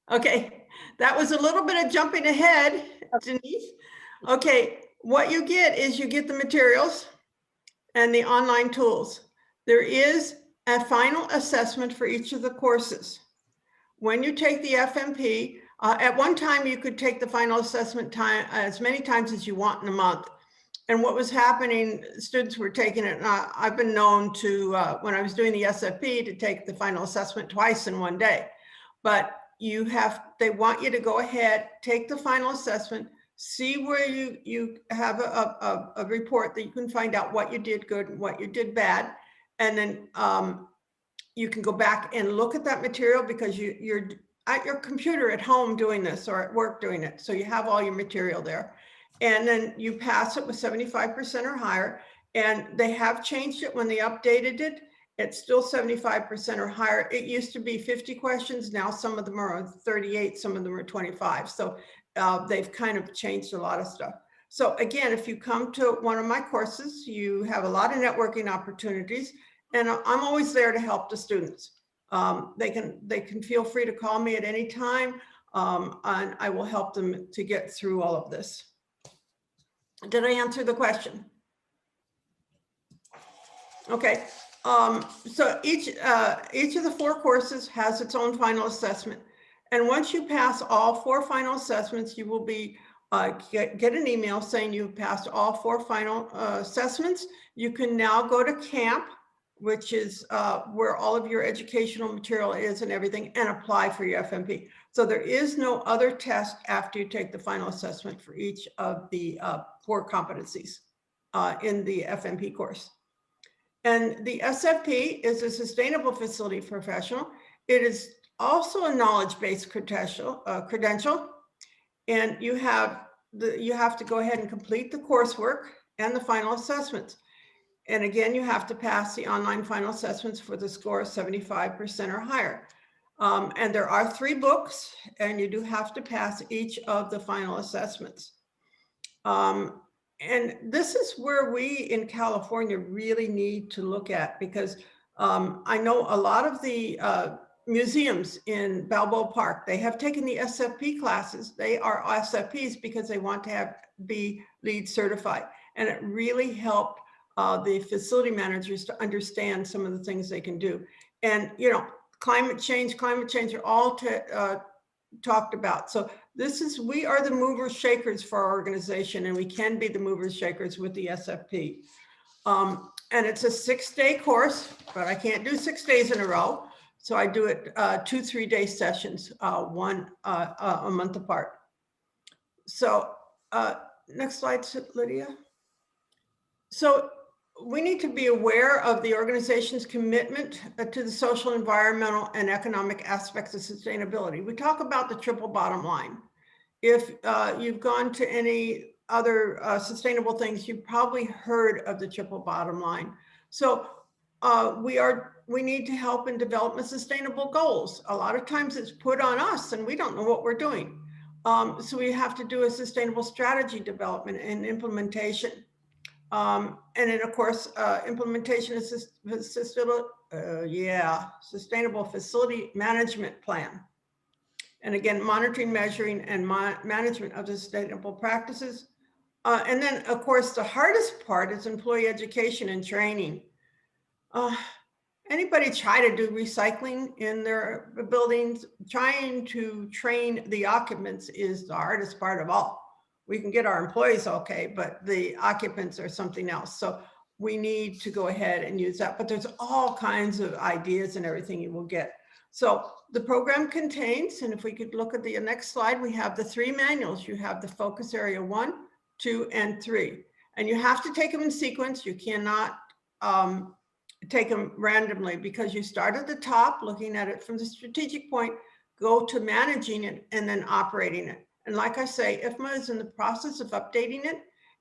[SPEAKER 2] Okay, that was a little bit of jumping ahead, Denise. Okay, what you get is you get the materials and the online tools. There is a final assessment for each of the courses. When you take the FMP, at one time you could take the final assessment time as many times as you want in a month. And what was happening, students were taking it, and I've been known to, when I was doing the SFP, to take the final assessment twice in one day. But they want you to go ahead, take the final assessment, see where you have a report that you can find out what you did good and what you did bad. And then you can go back and look at that material because you're at your computer at home doing this or at work doing it. So you have all your material there. And then you pass it with 75% or higher. And they have changed it when they updated it. It's still 75% or higher. It used to be 50 questions. Now some of them are 38, some of them are 25. So they've kind of changed a lot of stuff. So again, if you come to one of my courses, you have a lot of networking opportunities, and I'm always there to help the students. They can feel free to call me at any time, and I will help them to get through all of this. Did I answer the question? Okay. So each of the 4 courses has its own final assessment. And once you pass all 4 final assessments, you will be get an email saying you've passed all 4 final assessments. You can now go to camp, which is where all of your educational material is and everything, and apply for your FMP. So there is no other test after you take the final assessment for each of the 4 competencies in the FMP course. And the SFP is a sustainable facility professional. It is also a knowledge-based credential, and you have to go ahead and complete the coursework and the final assessments. And again, you have to pass the online final assessments for the score of 75% or higher. And there are 3 books, and you do have to pass each of the final assessments. And this is where we in California really need to look at, because I know a lot of the museums in Balboa Park, they have taken the SFP classes. They are SFPs because they want to be LEED certified. And it really helped the facility managers to understand some of the things they can do. And, you know, climate change are all talked about. So we are the movers shakers for our organization, and we can be the movers shakers with the SFP. And it's a 6-day course, but I can't do 6 days in a row. So I do it 2 3-day sessions, one a month apart. So next slide, Lydia. So we need to be aware of the organization's commitment to the social, environmental, and economic aspects of sustainability. We talk about the triple bottom line. If you've gone to any other sustainable things, you've probably heard of the triple bottom line. So we need to help in development sustainable goals. A lot of times it's put on us and we don't know what we're doing. So we have to do a sustainable strategy development and implementation. And then of course, implementation is sustainable facility management plan. And again, monitoring, measuring, and management of the sustainable practices. And then of course, the hardest part is employee education and training. Anybody try to do recycling in their buildings? Trying to train the occupants is the hardest part of all. We can get our employees okay, but the occupants are something else. So we need to go ahead and use that. But there's all kinds of ideas and everything you will get. So the program contains, and if we could look at the next slide, we have the 3 manuals. You have the focus area 1, 2, and 3. And you have to take them in sequence. You cannot take them randomly, because you start at the top, looking at it from the strategic point, go to managing it, and then operating it. And like I say, IFMA is in the process of updating it.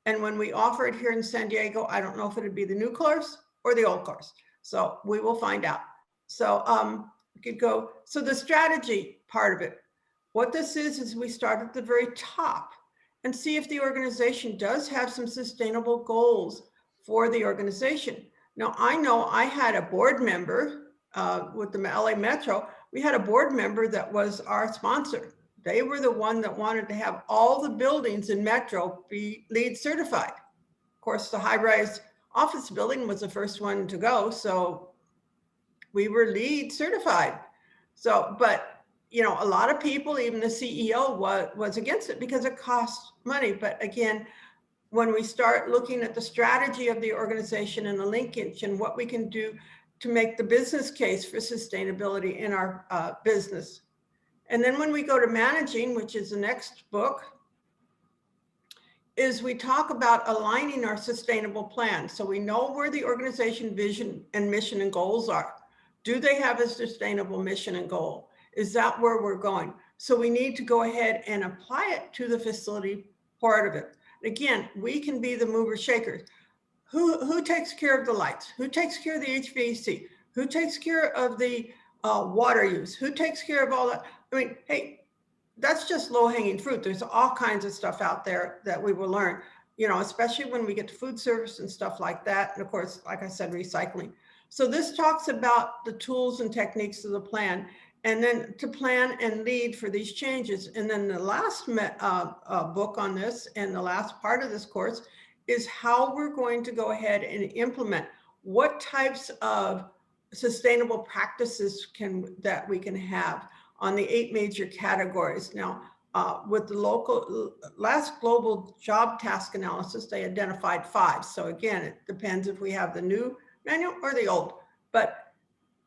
[SPEAKER 2] And when we offer it here in San Diego, I don't know if it'd be the new course or the old course. So we will find out. So we could go. So the strategy part of it, what this is we start at the very top and see if the organization does have some sustainable goals for the organization. Now, I know I had a board member with the LA Metro. We had a board member that was our sponsor. They were the one that wanted to have all the buildings in Metro be LEED certified. Of course, the high-rise office building was the first one to go, so we were LEED certified. So, but you know, a lot of people, even the CEO was against it because it costs money. But again, when we start looking at the strategy of the organization and the linkage and what we can do to make the business case for sustainability in our business. And then when we go to managing, which is the next book, is we talk about aligning our sustainable plan. So we know where the organization vision and mission and goals are. Do they have a sustainable mission and goal? Is that where we're going? So we need to go ahead and apply it to the facility part of it. Again, we can be the movers shakers. Who takes care of the lights? Who takes care of the HVAC? Who takes care of the water use? Who takes care of all that? I mean, hey, that's just low-hanging fruit. There's all kinds of stuff out there that we will learn, you know, especially when we get to food service and stuff like that. And of course, like I said, recycling. So this talks about the tools and techniques of the plan, and then to plan and lead for these changes. And then the last book on this and the last part of this course is how we're going to go ahead and implement what types of sustainable practices that we can have on the 8 major categories. Now, with the last global job task analysis, they identified 5. So again, it depends if we have the new manual or the old, but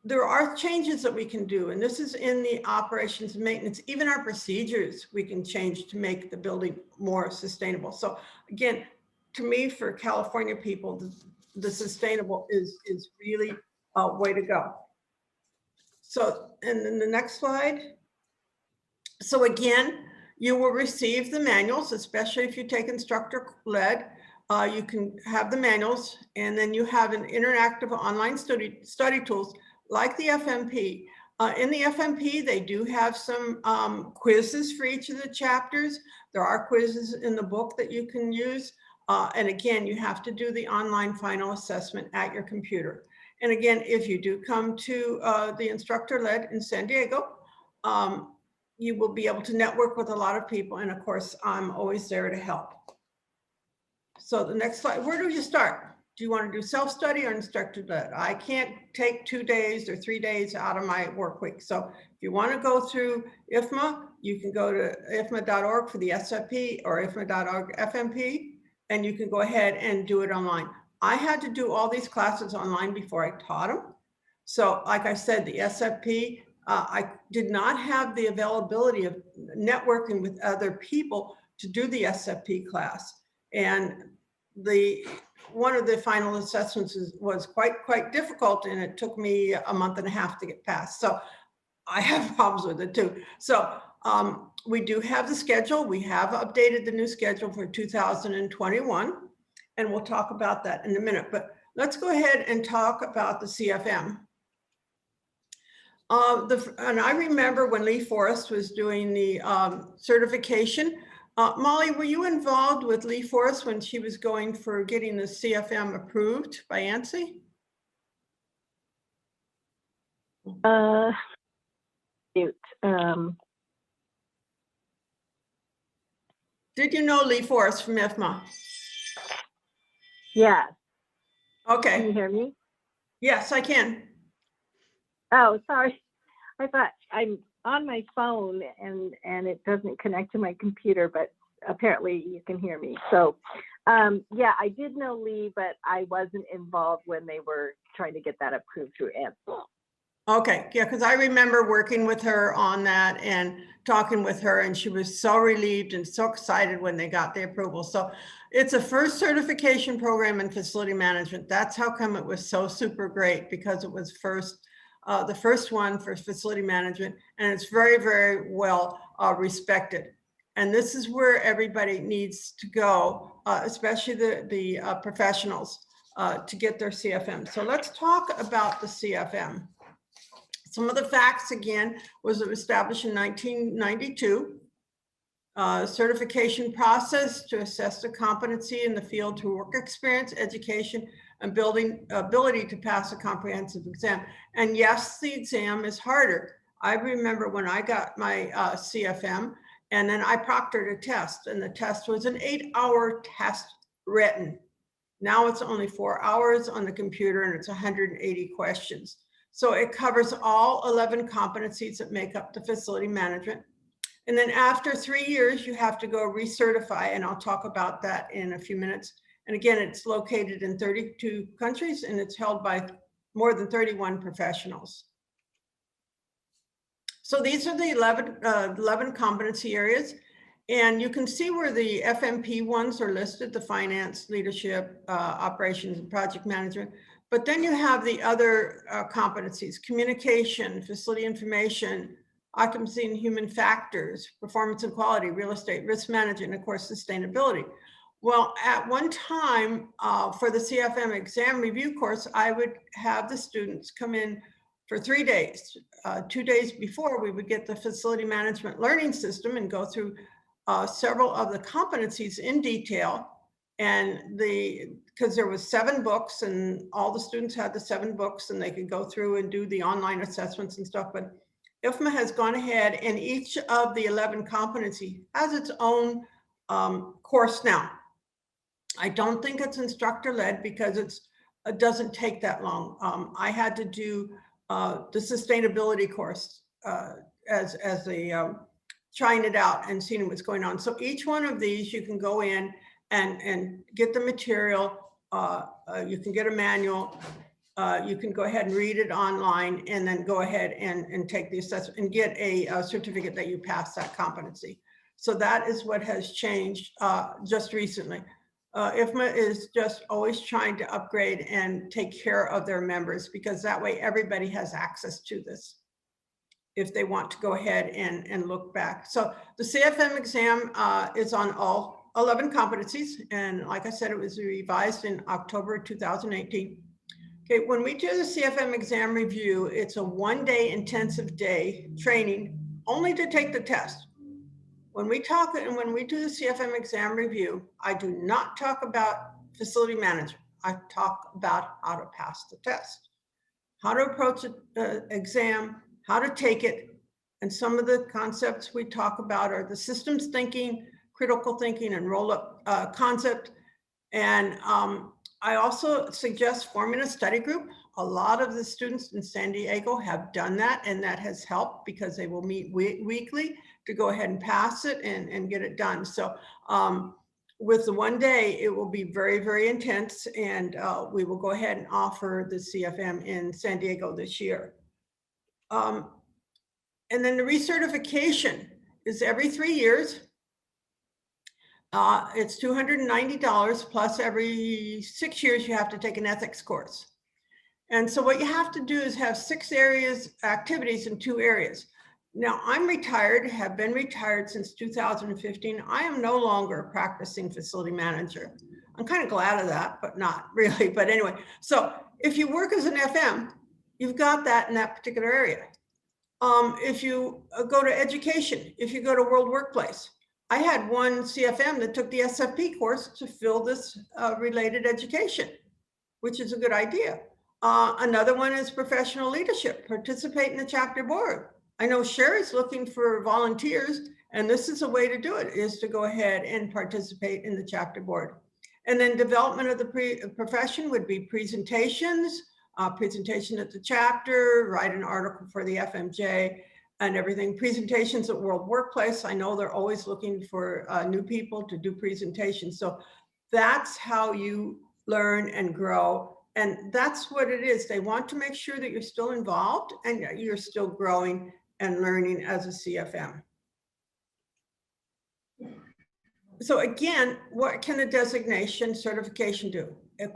[SPEAKER 2] there are changes that we can do. And this is in the operations and maintenance, even our procedures we can change to make the building more sustainable. So again, to me, for California people, the sustainable is really a way to go. So, and then the next slide. So again, you will receive the manuals, especially if you take instructor-led. You can have the manuals, and then you have an interactive online study tools like the FMP. In the FMP, they do have some quizzes for each of the chapters. There are quizzes in the book that you can use. And again, you have to do the online final assessment at your computer. And again, if you do come to the instructor-led in San Diego, you will be able to network with a lot of people. And of course, I'm always there to help. So the next slide, where do you start? do you want to do self-study or instructor-led? I can't take 2 days or 3 days out of my work week. So if you want to go through IFMA, you can go to ifma.org for the SFP or ifma.org FMP, and you can go ahead and do it online. I had to do all these classes online before I taught them. So like I said, the SFP, I did not have the availability of networking with other people to do the SFP class. And one of the final assessments was quite difficult, and it took me a month and a half to get past. So I have problems with it too. So we do have the schedule. We have updated the new schedule for 2021, and we'll talk about that in a minute. But let's go ahead and talk about the CFM. And I remember when Lee Forrest was doing the certification. Molly, were you involved with Lee Forrest when she was going for getting the CFM approved by ANSI? Did you know Lee Forrest from IFMA?
[SPEAKER 14] Yeah.
[SPEAKER 2] Okay.
[SPEAKER 14] Can you hear me?
[SPEAKER 2] Yes, I can.
[SPEAKER 14] Oh, sorry. I thought I'm on my phone and it doesn't connect to my computer, but apparently you can hear me. So yeah, I did know Lee, but I wasn't involved when they were trying to get that approved through ANSI.
[SPEAKER 2] Okay, yeah, because I remember working with her on that and talking with her, and she was so relieved and so excited when they got the approval. So it's a first certification program in facility management. That's how come it was so super great, because it was the first one for facility management, and it's very well respected. And this is where everybody needs to go, especially the professionals, to get their CFM. So let's talk about the CFM. Some of the facts, again, was it was established in 1992. Certification process to assess the competency in the field through work experience, education, and building ability to pass a comprehensive exam. And yes, the exam is harder. I remember when I got my CFM, and then I proctored a test, and the test was an 8-hour test written. Now it's only 4 hours on the computer, and it's 180 questions. So it covers all 11 competencies that make up the facility management. And then after 3 years, you have to go recertify, and I'll talk about that in a few minutes. And again, it's located in 32 countries, and it's held by more than 31 professionals. So these are the 11 competency areas. And you can see where the FMP ones are listed: the finance, leadership, operations, and project management. But then you have the other competencies: communication, facility information, occupancy and human factors, performance and quality, real estate, risk management, and of course, sustainability. Well, at one time for the CFM exam review course, I would have the students come in for 3 days. 2 days before, we would get the facility management learning system and go through several of the competencies in detail. And because there was 7 books, and all the students had the 7 books, and they could go through and do the online assessments and stuff. But IFMA has gone ahead, and each of the 11 competency has its own course now. I don't think it's instructor-led because it doesn't take that long. I had to do the sustainability course as the trying it out and seeing what's going on. So each one of these, you can go in and get the material. You can get a manual. You can go ahead and read it online, and then go ahead and take the assessment and get a certificate that you passed that competency. So that is what has changed just recently. IFMA is just always trying to upgrade and take care of their members, because that way everybody has access to this if they want to go ahead and look back. So the CFM exam is on all 11 competencies. And like I said, it was revised in October 2018. Okay, when we do the CFM exam review, it's a 1-day intensive day training only to take the test. When we do the CFM exam review, I do not talk about facility management. I talk about how to pass the test, how to approach the exam, how to take it. And some of the concepts we talk about are the systems thinking, critical thinking, and roll-up concept. And I also suggest forming a study group. A lot of the students in San Diego have done that, and that has helped because they will meet weekly to go ahead and pass it and get it done. So with the one day, it will be very, very intense, and we will go ahead and offer the CFM in San Diego this year. And then the recertification is every 3 years. It's $290 plus every 6 years you have to take an ethics course. And so what you have to do is have 6 areas, activities in 2 areas. Now I'm retired, have been retired since 2015. I am no longer a practicing facility manager. I'm kind of glad of that, but not really. But anyway, so if you work as an FM, you've got that in that particular area. If you go to education, if you go to World Workplace, I had one CFM that took the SFP course to fill this related education, which is a good idea. Another one is professional leadership, participate in the chapter board. I know Sherry's looking for volunteers, and this is a way to do it, is to go ahead and participate in the chapter board. And then development of the profession would be presentations, presentation at the chapter, write an article for the FMJ, and everything. Presentations at World Workplace. I know they're always looking for new people to do presentations. So that's how you learn and grow. And that's what it is. They want to make sure that you're still involved and you're still growing and learning as a CFM. So again, what can a designation certification do? It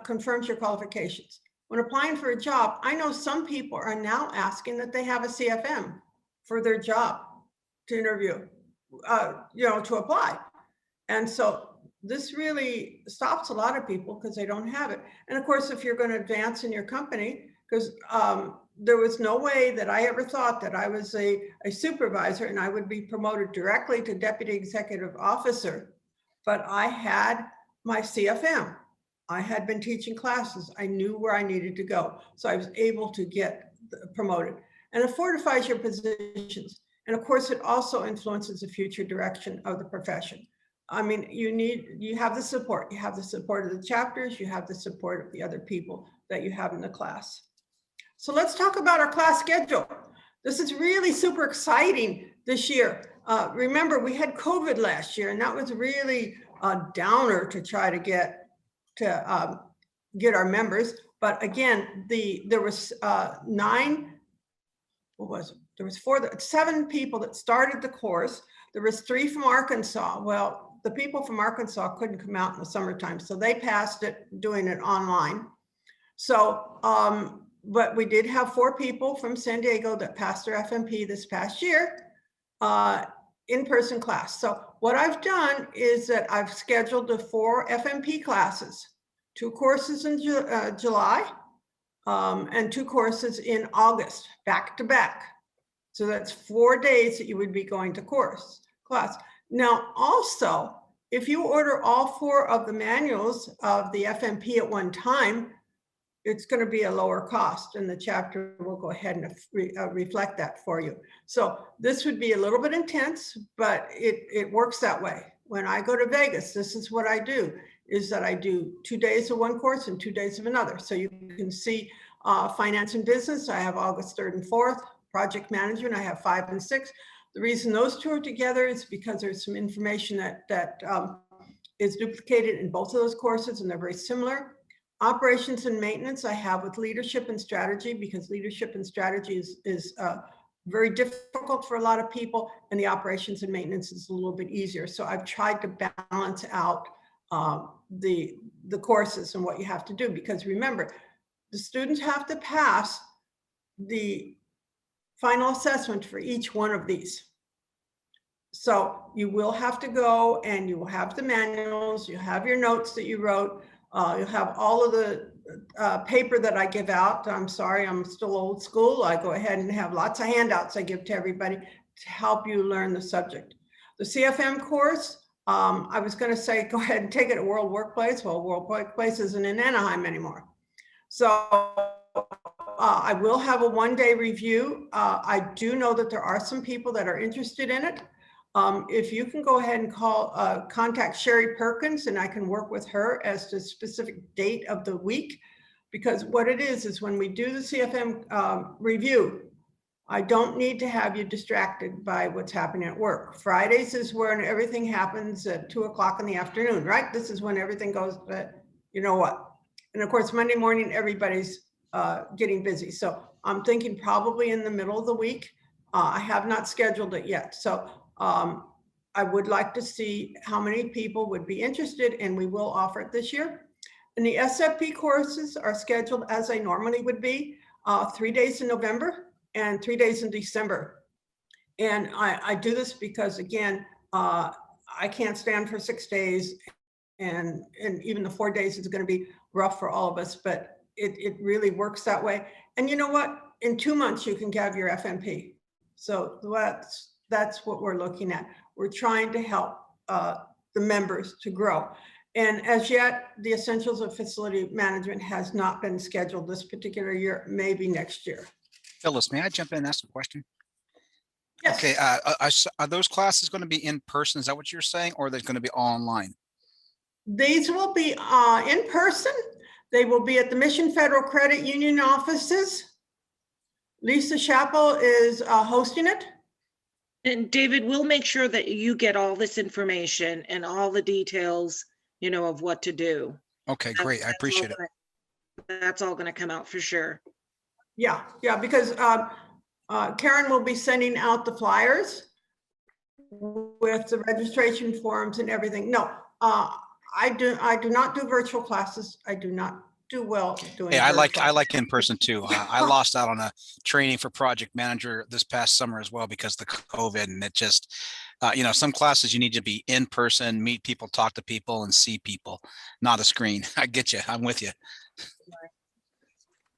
[SPEAKER 2] confirms your qualifications. When applying for a job, I know some people are now asking that they have a CFM for their job to interview, to apply. And so this really stops a lot of people because they don't have it. And of course, if you're going to advance in your company, because there was no way that I ever thought that I was a supervisor and I would be promoted directly to deputy executive officer, but I had my CFM. I had been teaching classes. I knew where I needed to go. So I was able to get promoted. And it fortifies your positions. And of course, it also influences the future direction of the profession. I mean, you have the support. You have the support of the chapters. You have the support of the other people that you have in the class. So let's talk about our class schedule. This is really super exciting this year. Remember, we had COVID last year, and that was really a downer to try to get our members. But again, there was 7 people that started the course. There was 3 from Arkansas. Well, the people from Arkansas couldn't come out in the summertime, so they passed it doing it online. So, but we did have 4 people from San Diego that passed their FMP this past year, in-person class. So what I've done is that I've scheduled the 4 FMP classes, 2 courses in July, and 2 courses in August, back to back. So that's 4 days that you would be going to class. Now, also, if you order all 4 of the manuals of the FMP at one time, it's going to be a lower cost, and the chapter will go ahead and reflect that for you. So this would be a little bit intense, but it works that way. When I go to Vegas, this is what I do, is that I do 2 days of one course and 2 days of another. So you can see finance and business, I have August 3rd and 4th. Project management, I have 5 and 6. The reason those 2 are together is because there's some information that is duplicated in both of those courses, and they're very similar. Operations and maintenance, I have with leadership and strategy, because leadership and strategy is very difficult for a lot of people, and the operations and maintenance is a little bit easier. So I've tried to balance out the courses and what you have to do, because remember, the students have to pass the final assessment for each one of these. So you will have to go and you will have the manuals, you have your notes that you wrote, you'll have all of the paper that I give out. I'm sorry, I'm still old school. I go ahead and have lots of handouts I give to everybody to help you learn the subject. The CFM course, I was going to say, go ahead and take it at World Workplace. Well, World Workplace isn't in Anaheim anymore. So I will have a one-day review. I do know that there are some people that are interested in it. If you can go ahead and contact Sherry Perkins, and I can work with her as to specific date of the week. Because what it is when we do the CFM review, I don't need to have you distracted by what's happening at work. Fridays is when everything happens at 2 o'clock in the afternoon, right? This is when everything goes, you know what? And of course, Monday morning, everybody's getting busy. So I'm thinking probably in the middle of the week. I have not scheduled it yet. So I would like to see how many people would be interested, and we will offer it this year. And the SFP courses are scheduled as they normally would be, 3 days in November and 3 days in December. And I do this because, again, I can't stand for 6 days, and even the 4 days is going to be rough for all of us, but it really works that way. And you know what? In 2 months, you can have your FMP. So that's what we're looking at. We're trying to help the members to grow. And as yet, the Essentials of Facility Management has not been scheduled this particular year, maybe next year.
[SPEAKER 11] Phyllis, may I jump in and ask a question?
[SPEAKER 2] Yes.
[SPEAKER 11] Okay, are those classes going to be in person? Is that what you're saying, or are they going to be all online?
[SPEAKER 2] These will be in person. They will be at the Mission Federal Credit Union offices. Lisa Chappell is hosting it.
[SPEAKER 1] And David, we'll make sure that you get all this information and all the details, you know, of what to do.
[SPEAKER 11] Okay, great. I appreciate it.
[SPEAKER 1] That's all going to come out for sure.
[SPEAKER 2] Yeah, because Karen will be sending out the flyers with the registration forms and everything. No, I do not do virtual classes. I do not do well doing.
[SPEAKER 11] Hey, I like in person too. I lost out on a training for project manager this past summer as well because of the COVID, and it just, you know, some classes you need to be in person, meet people, talk to people, and see people, not a screen. I get you. I'm with you.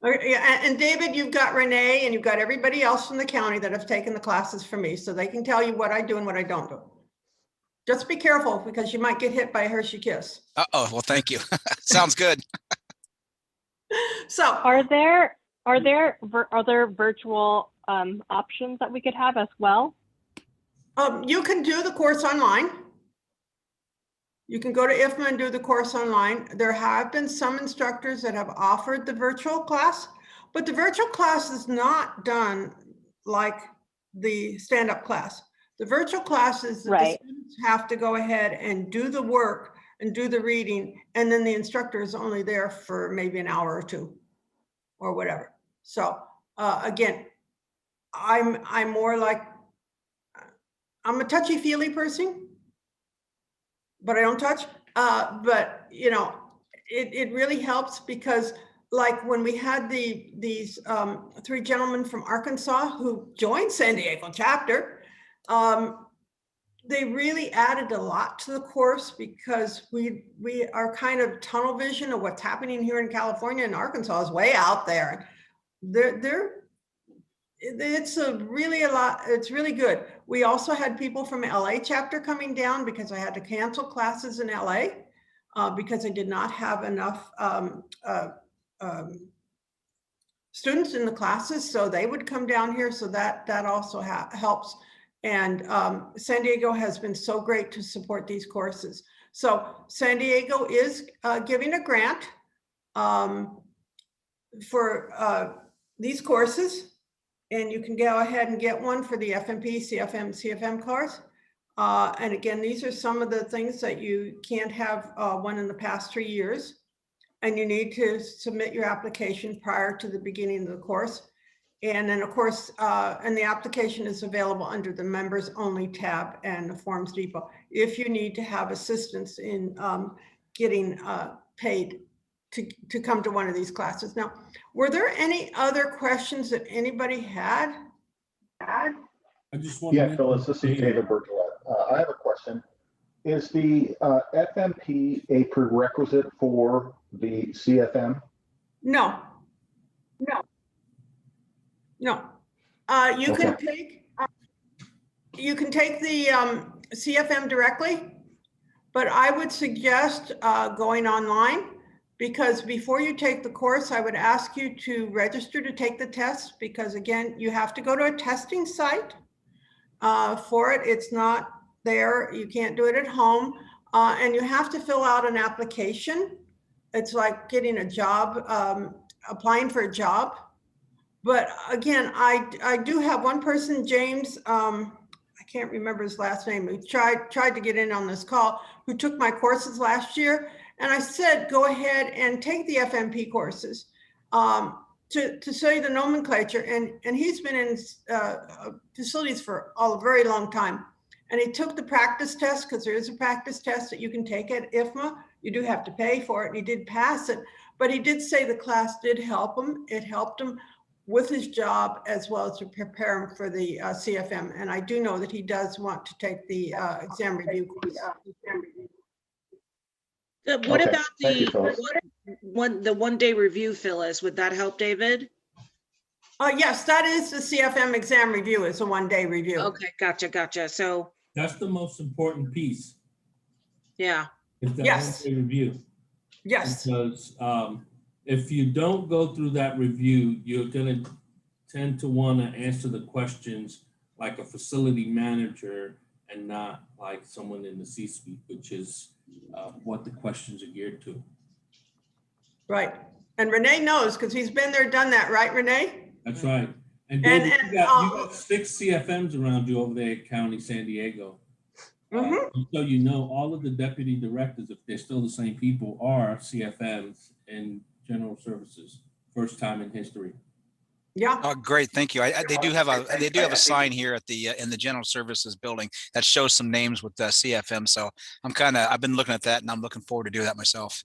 [SPEAKER 2] Okay, yeah, and David, you've got Renee and you've got everybody else from the county that have taken the classes from me, so they can tell you what I do and what I don't do. Just be careful because you might get hit by a Hershey Kiss.
[SPEAKER 11] Uh-oh, well, thank you. Sounds good.
[SPEAKER 2] So
[SPEAKER 9] are there other virtual options that we could have as well?
[SPEAKER 2] You can do the course online. You can go to IFMA and do the course online. There have been some instructors that have offered the virtual class, but the virtual class is not done like the stand-up class. The virtual class is that the students have to go ahead and do the work and do the reading, and then the instructor is only there for maybe an hour or two or whatever. So again, I'm more like, I'm a touchy-feely person, but I don't touch. But you know, it really helps because, like when we had these 3 gentlemen from Arkansas who joined San Diego chapter, they really added a lot to the course because we are kind of tunnel vision of what's happening here in California, and Arkansas is way out there. It's really a lot. It's really good. We also had people from LA chapter coming down because I had to cancel classes in LA because I did not have enough students in the classes. So they would come down here. So that also helps. And San Diego has been so great to support these courses. So San Diego is giving a grant for these courses. And you can go ahead and get one for the FMP, CFM course. And again, these are some of the things that you can't have one in the past 3 years. And you need to submit your application prior to the beginning of the course. And then of course, and the application is available under the members only tab and the Forms Depot if you need to have assistance in getting paid to come to one of these classes. Now, were there any other questions that anybody had?
[SPEAKER 5] I just want
[SPEAKER 13] Yeah, Phyllis, this is David Bertolet. I have a question. Is the FMP a prerequisite for the CFM?
[SPEAKER 2] No. You can take the CFM directly, but I would suggest going online, because before you take the course, I would ask you to register to take the test, because again, you have to go to a testing site for it. It's not there. You can't do it at home. And you have to fill out an application. It's like getting a job, applying for a job. But again, I do have one person, James, I can't remember his last name, who tried to get in on this call, who took my courses last year. And I said, go ahead and take the FMP courses to study the nomenclature. And he's been in facilities for a very long time. And he took the practice test, because there is a practice test that you can take at IFMA. You do have to pay for it, and he did pass it. But he did say the class did help him. It helped him with his job, as well as to prepare him for the CFM. And I do know that he does want to take the exam review course.
[SPEAKER 1] What
[SPEAKER 13] Okay.
[SPEAKER 1] about
[SPEAKER 13] Thank you,
[SPEAKER 1] the
[SPEAKER 13] Phyllis.
[SPEAKER 1] one-day review, Phyllis? Would that help, David?
[SPEAKER 2] Yes, that is the CFM exam review. It's a one-day review.
[SPEAKER 1] Okay, gotcha. So
[SPEAKER 5] That's the most important piece.
[SPEAKER 1] yeah.
[SPEAKER 5] Is that
[SPEAKER 2] Yes.
[SPEAKER 5] one-day review.
[SPEAKER 2] Yes.
[SPEAKER 5] Because if you don't go through that review, you're going to tend to want to answer the questions like a facility manager and not like someone in the C-suite, which is what the questions are geared to.
[SPEAKER 2] Right. And Renee knows, because he's been there, done that, right, Renee?
[SPEAKER 5] That's right. And David, you got 6 CFMs around you over there at County San Diego. So you know, all of the deputy directors, if they're still the same people, are CFMs in general services, first time in history.
[SPEAKER 2] Yeah.
[SPEAKER 11] Oh, great, thank you. They do have a sign here at the in the general services building that shows some names with the CFM. So I've been looking at that, and I'm looking forward to doing that myself.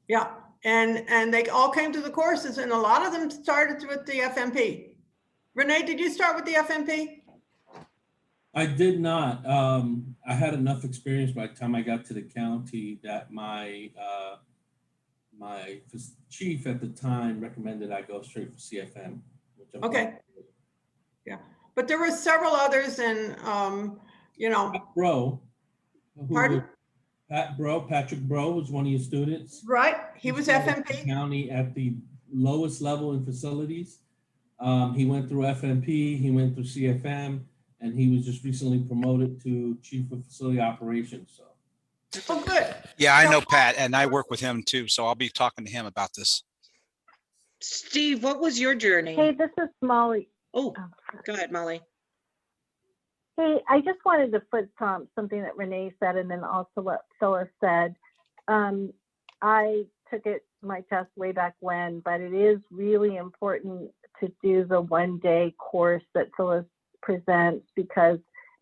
[SPEAKER 2] Yeah, and they all came to the courses, and a lot of them started with the FMP. Renee, did you start with the FMP?
[SPEAKER 5] I did not. I had enough experience by the time I got to the county that my my chief at the time recommended I go straight for CFM.
[SPEAKER 2] Okay. Yeah, but there were several others, and you know.
[SPEAKER 5] Pardon? Patrick Bro was one of your students.
[SPEAKER 2] Right, he was FMP.
[SPEAKER 5] County at the lowest level in facilities. He went through FMP, he went through CFM, and he was just recently promoted to Chief of Facility Operations. So.
[SPEAKER 2] Oh, good.
[SPEAKER 11] Yeah, I know Pat, and I work with him too, so I'll be talking to him about this.
[SPEAKER 1] Steve, what was your journey?
[SPEAKER 14] Hey, this is Molly.
[SPEAKER 1] Oh, go ahead, Molly.
[SPEAKER 14] Hey, I just wanted to put something that Renee said, and then also what Phyllis said. I took my test way back when, but it is really important to do the one-day course that Phyllis presents, because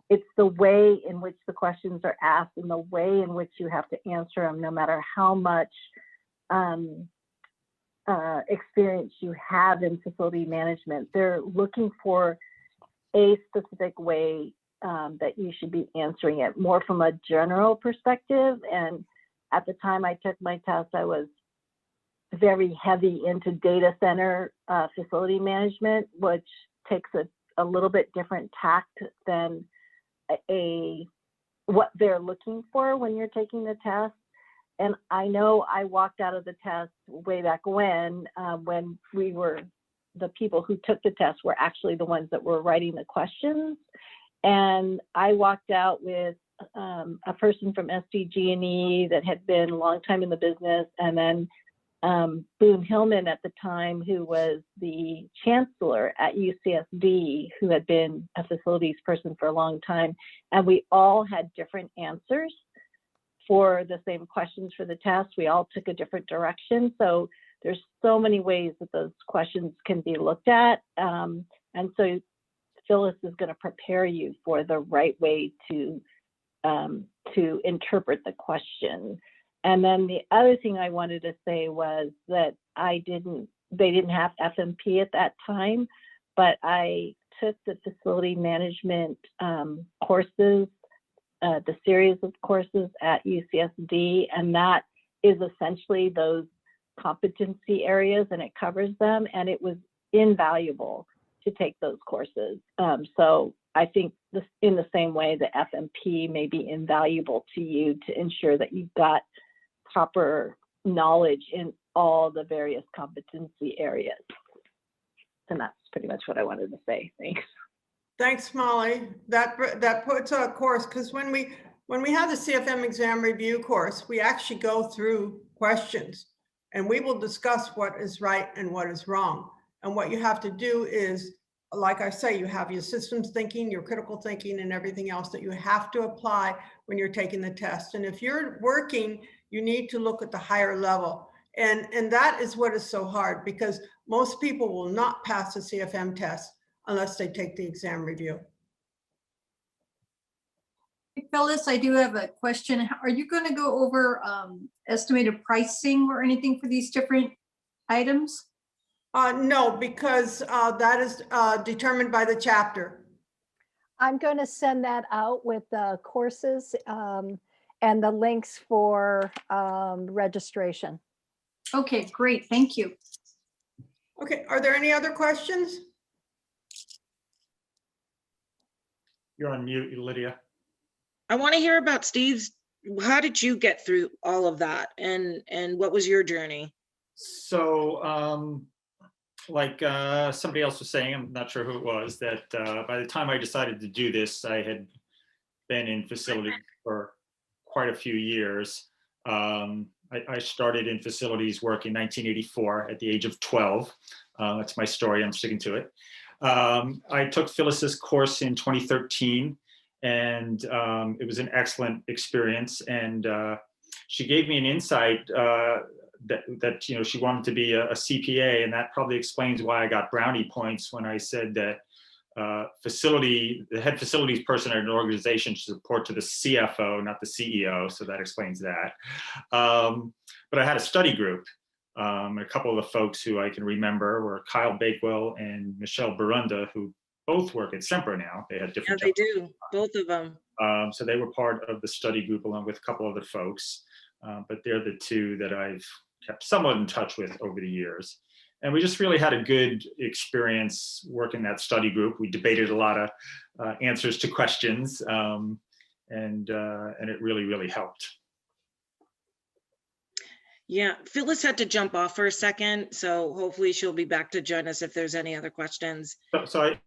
[SPEAKER 14] it's the way in which the questions are asked and the way in which you have to answer them, no matter how much experience you have in facility management. They're looking for a specific way that you should be answering it, more from a general perspective. And at the time I took my test, I was very heavy into data center facility management, which takes a little bit different tact than what they're looking for when you're taking the test. And I know I walked out of the test way back when the people who took the test were actually the ones that were writing the questions. And I walked out with a person from SDG&E that had been a long time in the business, and then Boone Hillman at the time, who was the chancellor at UCSD, who had been a facilities person for a long time. And we all had different answers for the same questions for the test. We all took a different direction. So there's so many ways that those questions can be looked at. And so Phyllis is going to prepare you for the right way to interpret the question. And then the other thing I wanted to say was that they didn't have FMP at that time, but I took the facility management courses, the series of courses at UCSD, and that is essentially those competency areas, and it covers them, and it was invaluable to take those courses. So I think in the same way, the FMP may be invaluable to you to ensure that you've got proper knowledge in all the various competency areas. And that's pretty much what I wanted to say. Thanks.
[SPEAKER 2] Thanks, Molly. That puts a course, because when we have the CFM exam review course, we actually go through questions and we will discuss what is right and what is wrong. And what you have to do is, like I say, you have your systems thinking, your critical thinking, and everything else that you have to apply when you're taking the test. And if you're working, you need to look at the higher level. And that is what is so hard, because most people will not pass the CFM test unless they take the exam review.
[SPEAKER 7] Phyllis, I do have a question. Are you going to go over estimated pricing or anything for these different items?
[SPEAKER 2] No, because that is determined by the chapter.
[SPEAKER 8] I'm going to send that out with the courses and the links for registration.
[SPEAKER 7] Okay, great. Thank you.
[SPEAKER 2] Okay, are there any other questions?
[SPEAKER 3] You're on mute, Lydia.
[SPEAKER 1] I want to hear about Steve's. How did you get through all of that, and what was your journey?
[SPEAKER 3] So, like somebody else was saying, I'm not sure who it was, that by the time I decided to do this, I had been in facilities for quite a few years. I started in facilities work in 1984 at the age of 12. That's my story. I'm sticking to it. I took Phyllis's course in 2013, and it was an excellent experience. And she gave me an insight that she wanted to be a CPA, and that probably explains why I got brownie points when I said that the head facilities person at an organization should report to the CFO, not the CEO. So that explains that. But I had a study group. A couple of the folks who I can remember were Kyle Bakewell and Michelle Barunda, who both work at Sempra now. They had different
[SPEAKER 1] jobs. They do, both of them.
[SPEAKER 3] So they were part of the study group along with a couple other folks. But they're the two that I've kept somewhat in touch with over the years. And we just really had a good experience working that study group. We debated a lot of answers to questions, and it really, really helped.
[SPEAKER 1] Yeah, Phyllis had to jump off for a second, so hopefully she'll be back to join us if there's any other questions.
[SPEAKER 3] So I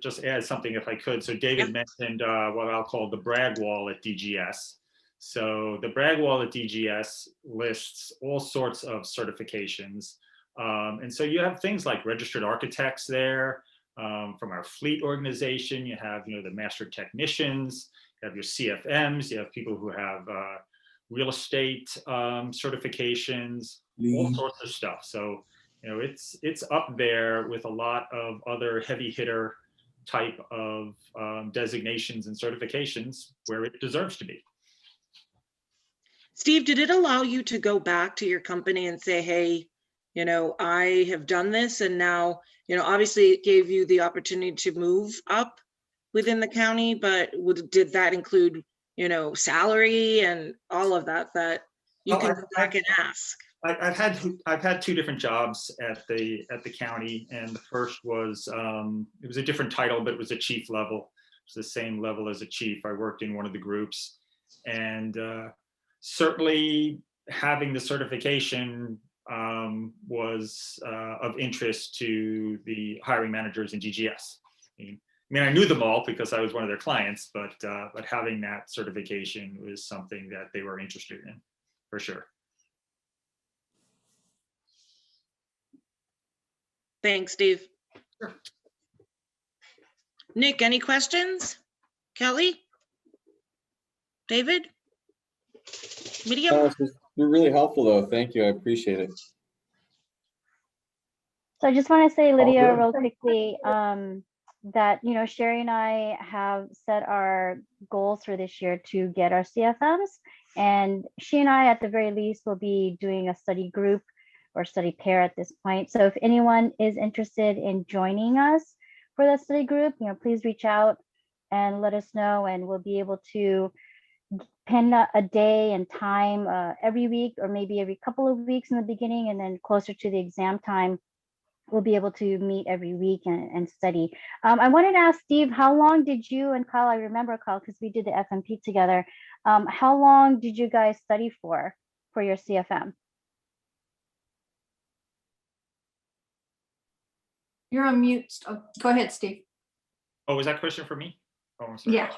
[SPEAKER 3] just add something if I could. So David mentioned what I'll call the brag wall at DGS. So the brag wall at DGS lists all sorts of certifications. And so you have things like registered architects there from our fleet organization. You have, the master technicians, you have your CFMs, you have people who have real estate certifications, all sorts of stuff. So, it's up there with a lot of other heavy hitter type of designations and certifications where it deserves to be.
[SPEAKER 1] Steve, did it allow you to go back to your company and say, hey, I have done this, and now, obviously it gave you the opportunity to move up within the county, but did that include, salary and all of that you can go back and ask?
[SPEAKER 3] I've had two different jobs at the county, and the first was it was a different title, but it was a chief level. It was the same level as a chief. I worked in one of the groups, and certainly having the certification was of interest to the hiring managers in DGS. I knew them all because I was one of their clients, but having that certification was something that they were interested in, for sure.
[SPEAKER 1] Thanks, Steve. Sure. Nick, any questions? Kelly? David? Medium?
[SPEAKER 4] You're really helpful though. Thank you. I appreciate it.
[SPEAKER 10] So I just want to say, Lydia, real quickly, that, Sherry and I have set our goals for this year to get our CFMs. And she and I, at the very least, will be doing a study group or study pair at this point. So if anyone is interested in joining us for that study group, please reach out and let us know, and we'll be able to pin a day and time every week, or maybe every couple of weeks in the beginning, and then closer to the exam time, we'll be able to meet every week and study. I wanted to ask Steve, how long did you and Kyle, I remember Kyle, because we did the FMP together, how long did you guys study for your CFM?
[SPEAKER 7] You're on mute. Oh, go ahead, Steve.
[SPEAKER 3] Oh, is that question for me? Oh, I'm sorry.
[SPEAKER 7] Yeah.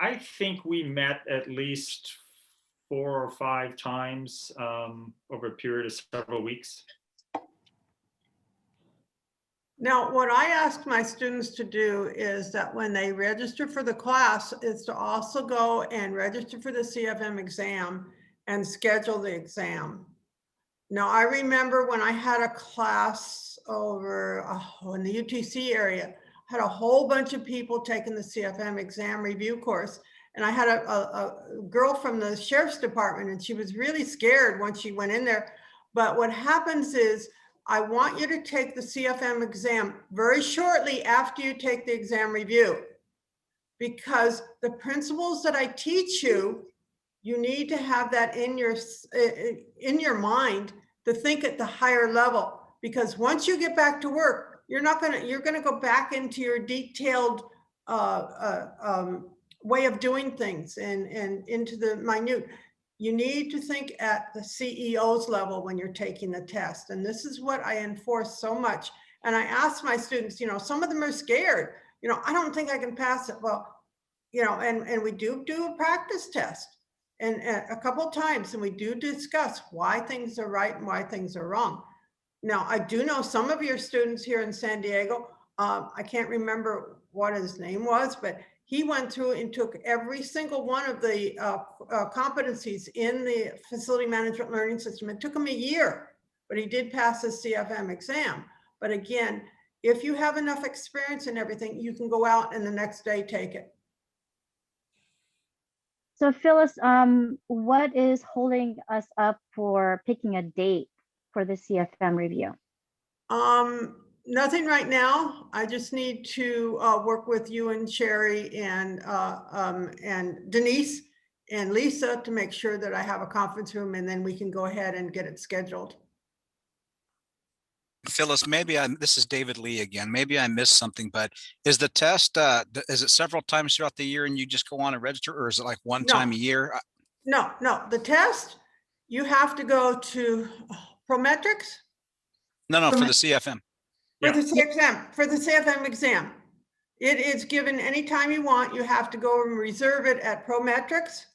[SPEAKER 3] I think we met at least 4 or 5 times over a period of several weeks.
[SPEAKER 2] Now, what I ask my students to do is that when they register for the class is to also go and register for the CFM exam and schedule the exam. Now, I remember when I had a class over in the UTC area, had a whole bunch of people taking the CFM exam review course. And I had a girl from the sheriff's department, and she was really scared once she went in there. But what happens is, I want you to take the CFM exam very shortly after you take the exam review, because the principles that I teach you, you need to have that in your mind to think at the higher level. Because once you get back to work, you're gonna go back into your detailed way of doing things and into the minute. You need to think at the CEO's level when you're taking the test. And this is what I enforce so much. And I ask my students, some of them are scared, I don't think I can pass it. Well, and we do a practice test and a couple of times, and we do discuss why things are right and why things are wrong. Now, I do know some of your students here in San Diego, I can't remember what his name was, but he went through and took every single one of the competencies in the facility management learning system. It took him a year, but he did pass the CFM exam. But again, if you have enough experience and everything, you can go out and the next day take it.
[SPEAKER 10] So Phyllis, what is holding us up for picking a date for the CFM review?
[SPEAKER 2] Nothing right now. I just need to work with you and Sherry and Denise and Lisa to make sure that I have a conference room, and then we can go ahead and get it scheduled.
[SPEAKER 11] Phyllis, this is David Lee again. Maybe I missed something, but is the test, is it several times throughout the year and you just go on and register, or is it like one time a year?
[SPEAKER 2] No, the test, you have to go to Prometrics.
[SPEAKER 11] No, for the CFM.
[SPEAKER 2] For the CFM exam. It is given anytime you want. You have to go and reserve it at Prometrics.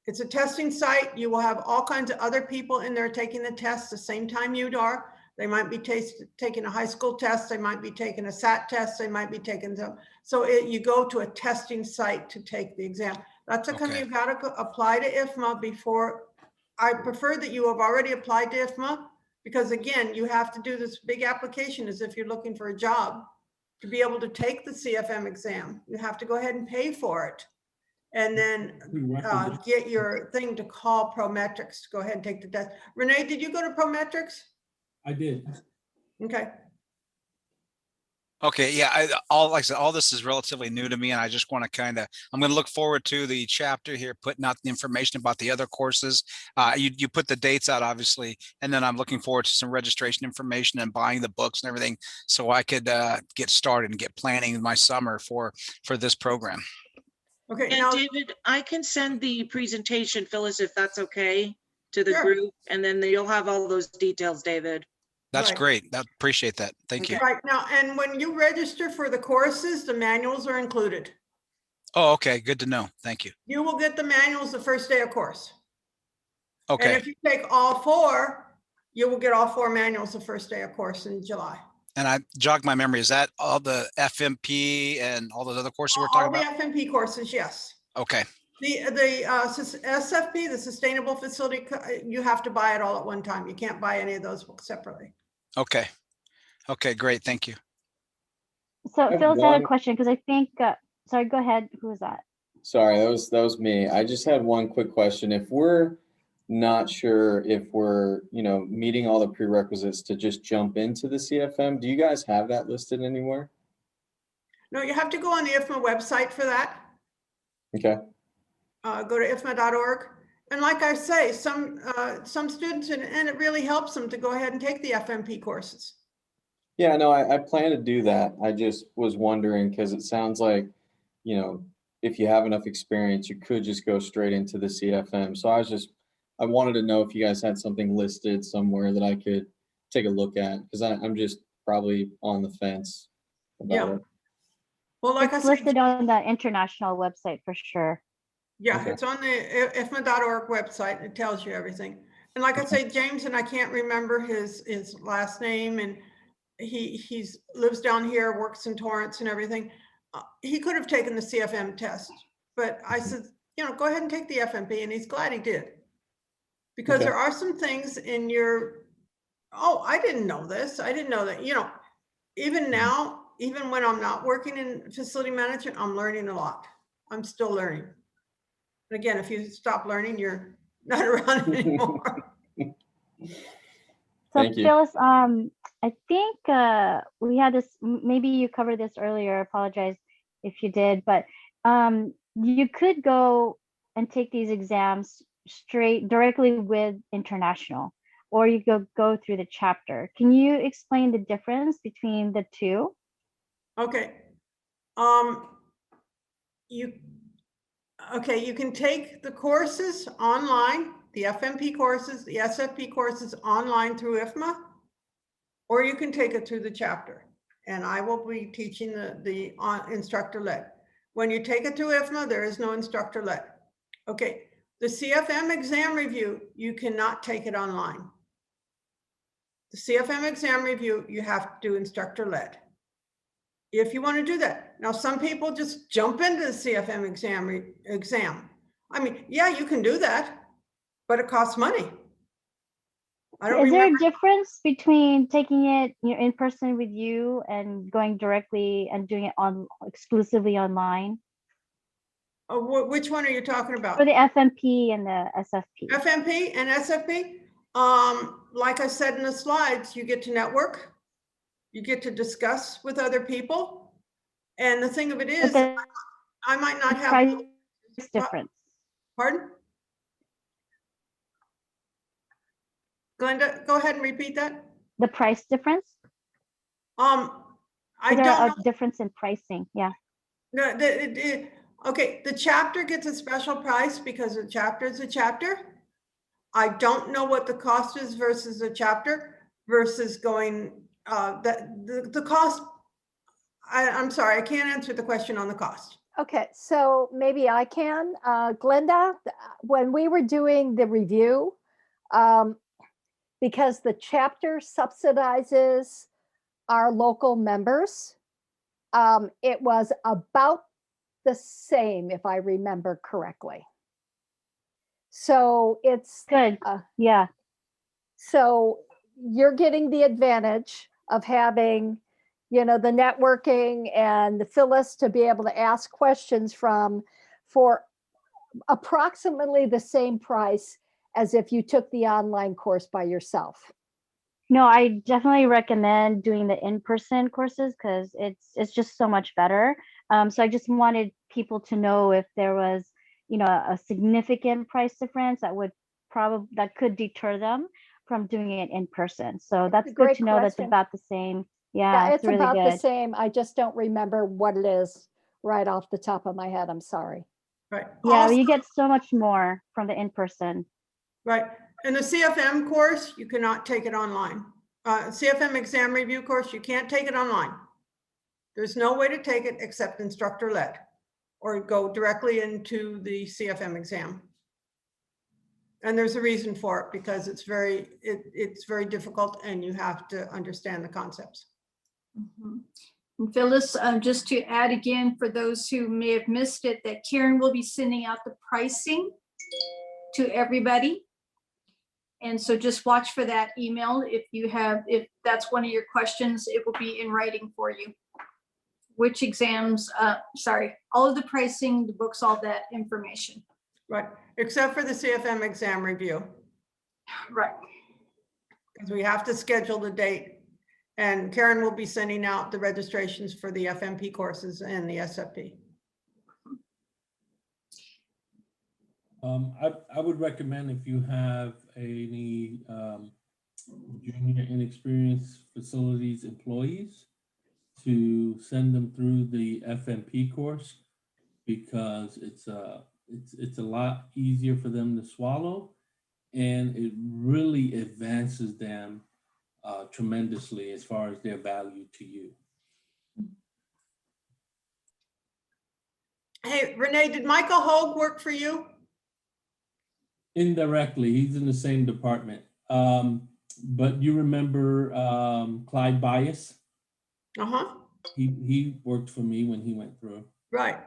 [SPEAKER 2] It's a testing site. You will have all kinds of other people in there taking the test the same time you are. They might be taking a high school test. They might be taking a SAT test. They might be taking some. So you go to a testing site to take the exam. That's how come you've got to apply to IFMA before. I prefer that you have already applied to IFMA, because again, you have to do this big application as if you're looking for a job to be able to take the CFM exam. You have to go ahead and pay for it. And then get your thing to call Prometrics to go ahead and take the test. Renee, did you go to Prometrics?
[SPEAKER 15] I did.
[SPEAKER 2] Okay.
[SPEAKER 11] Okay, yeah, like I said, all this is relatively new to me, and I just want to I'm going to look forward to the chapter here, putting out the information about the other courses. You put the dates out, obviously, and then I'm looking forward to some registration information and buying the books and everything, so I could get started and get planning my summer for this program.
[SPEAKER 2] Okay,
[SPEAKER 1] and David, I can send the presentation, Phyllis, if that's okay, to the group, and then you'll have all those details, David.
[SPEAKER 11] That's great. I appreciate that. Thank you.
[SPEAKER 2] Right now, and when you register for the courses, the manuals are included.
[SPEAKER 11] Oh, okay. Good to know. Thank you.
[SPEAKER 2] You will get the manuals the first day of course.
[SPEAKER 11] Okay.
[SPEAKER 2] And if you take all 4, you will get all 4 manuals the first day of course in July.
[SPEAKER 11] And I jogged my memory. Is that all the FMP and all those other courses we're talking about?
[SPEAKER 2] All the FMP courses, yes.
[SPEAKER 11] Okay.
[SPEAKER 2] The SFP, the Sustainable Facility, you have to buy it all at one time. You can't buy any of those books separately.
[SPEAKER 11] Okay. Okay, great. Thank you.
[SPEAKER 10] So Phyllis, I had a question because I think, sorry, go ahead. Who was that?
[SPEAKER 4] Sorry, that was me. I just had one quick question. If we're not sure if we're, meeting all the prerequisites to just jump into the CFM, do you guys have that listed anywhere?
[SPEAKER 2] No, you have to go on the IFMA website for that.
[SPEAKER 4] Okay.
[SPEAKER 2] Go to ifma.org. And like I say, some students, and it really helps them to go ahead and take the FMP courses.
[SPEAKER 4] Yeah, no, I plan to do that. I just was wondering, because it sounds like, if you have enough experience, you could just go straight into the CFM. So I wanted to know if you guys had something listed somewhere that I could take a look at, because I'm just probably on the fence
[SPEAKER 13] about it.
[SPEAKER 2] Well, like
[SPEAKER 10] It's
[SPEAKER 2] I said,
[SPEAKER 10] listed on the international website for sure.
[SPEAKER 2] yeah,
[SPEAKER 13] Okay.
[SPEAKER 2] it's on the IFMA.org website. It tells you everything. And like I say, James, and I can't remember his last name, and he's lives down here, works in Torrance and everything. He could have taken the CFM test, but I said, you know, go ahead and take the FMP, and he's glad he did. Because there are some things in your, oh, I didn't know this. I didn't know that, you know, even now, even when I'm not working in facility management, I'm learning a lot. I'm still learning. And again, if you stop learning, you're not around anymore.
[SPEAKER 10] So
[SPEAKER 4] Thank you.
[SPEAKER 10] Phyllis, I think we had this, maybe you covered this earlier, I apologize if you did, but you could go and take these exams directly with international, or you could go through the chapter. Can you explain the difference between the two?
[SPEAKER 2] Okay. You can take the courses online, the FMP courses, the SFP courses online through IFMA, or you can take it through the chapter. And I will be teaching the instructor-led. When you take it through IFMA, there is no instructor-led. Okay, the CFM exam review, you cannot take it online. The CFM exam review, you have to do instructor-led. If you want to do that. Now, some people just jump into the CFM exam. I mean, yeah, you can do that, but it costs money.
[SPEAKER 10] Is there a difference between taking it, you know, in person with you and going directly and doing it exclusively online?
[SPEAKER 2] Which one are you talking about?
[SPEAKER 10] For the FMP and the SFP.
[SPEAKER 2] FMP and SFP. Like I said in the slides, you get to network, you get to discuss with other people. And the thing of it is, I might not have
[SPEAKER 10] price difference.
[SPEAKER 2] Pardon? Glenda, go ahead and repeat that.
[SPEAKER 10] The price difference?
[SPEAKER 2] I
[SPEAKER 10] don't know.
[SPEAKER 2] A
[SPEAKER 10] Difference in pricing, yeah.
[SPEAKER 2] No, okay, the chapter gets a special price because the chapter is a chapter. I don't know what the cost is versus a chapter versus going, the cost, I'm sorry, I can't answer the question on the cost.
[SPEAKER 8] Okay, so maybe I can. Glenda, when we were doing the review, because the chapter subsidizes our local members, it was about the same, if I remember correctly. So it's
[SPEAKER 10] good. Yeah.
[SPEAKER 8] So you're getting the advantage of having, you know, the networking and the Phyllis to be able to ask questions from for approximately the same price as if you took the online course by yourself.
[SPEAKER 10] No, I definitely recommend doing the in-person courses because it's just so much better. So I just wanted people to know if there was, you know, a significant price difference that could deter them from doing it in person. So that's good to know. That's about the same. Yeah,
[SPEAKER 8] it's
[SPEAKER 10] really
[SPEAKER 8] about
[SPEAKER 10] good.
[SPEAKER 8] the same. I just don't remember what it is right off the top of my head. I'm sorry.
[SPEAKER 2] Right.
[SPEAKER 10] Yeah,
[SPEAKER 2] Also,
[SPEAKER 10] you get so much more from the in-person.
[SPEAKER 2] Right. In the CFM course, you cannot take it online. CFM exam review course, you can't take it online. There's no way to take it except instructor-led or go directly into the CFM exam. And there's a reason for it because it's very difficult and you have to understand the concepts.
[SPEAKER 7] Mm-hmm. And Phyllis, just to add again, for those who may have missed it, that Karen will be sending out the pricing to everybody. And so just watch for that email. If that's one of your questions, it will be in writing for you. Which exams, all of the pricing, the books, all that information.
[SPEAKER 2] Right, except for the CFM exam review.
[SPEAKER 7] Right.
[SPEAKER 2] Because we have to schedule the date. And Karen will be sending out the registrations for the FMP courses and the SFP.
[SPEAKER 15] I would recommend if you have any junior inexperienced facilities employees to send them through the FMP course because it's a lot easier for them to swallow and it really advances them tremendously as far as their value to you.
[SPEAKER 2] Hey, Renee, did Michael Hogue work for you?
[SPEAKER 15] Indirectly, he's in the same department. But you remember Clyde Bias?
[SPEAKER 2] Uh-huh.
[SPEAKER 15] He worked for me when he went through.
[SPEAKER 2] Right,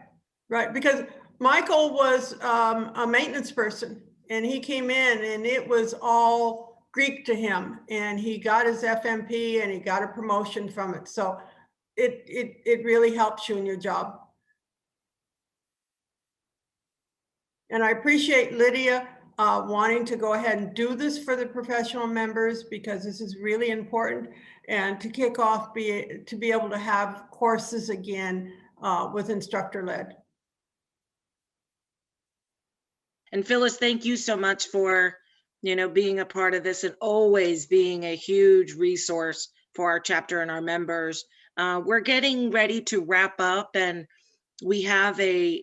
[SPEAKER 2] right. Because Michael was a maintenance person and he came in and it was all Greek to him, and he got his FMP and he got a promotion from it. So it really helps you in your job. And I appreciate Lydia wanting to go ahead and do this for the professional members, because this is really important, and to kick off, to be able to have courses again with instructor led.
[SPEAKER 1] And Phyllis, thank you so much for, being a part of this and always being a huge resource for our chapter and our members. We're getting ready to wrap up, and we have a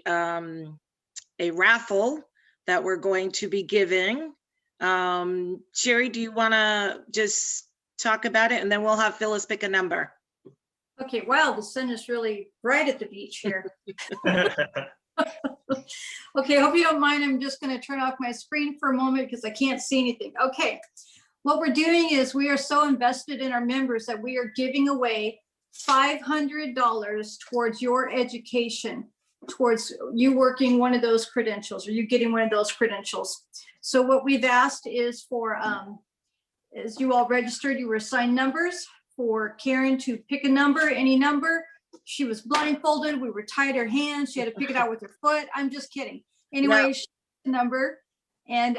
[SPEAKER 1] raffle that we're going to be giving. Sherry, do you want to just talk about it, and then we'll have Phyllis pick a number?
[SPEAKER 7] Okay, wow, the sun is really bright at the beach here. Okay, hope you don't mind. I'm just going to turn off my screen for a moment because I can't see anything. Okay, what we're doing is we are so invested in our members that we are giving away $500 towards your education, towards you working one of those credentials or you getting one of those credentials. So what we've asked is for, as you all registered, you were assigned numbers for Karen to pick a number, any number. She was blindfolded. We were tied her hands. She had to pick it out with her foot. I'm just kidding. Anyway,
[SPEAKER 1] No.
[SPEAKER 7] she picked the number. And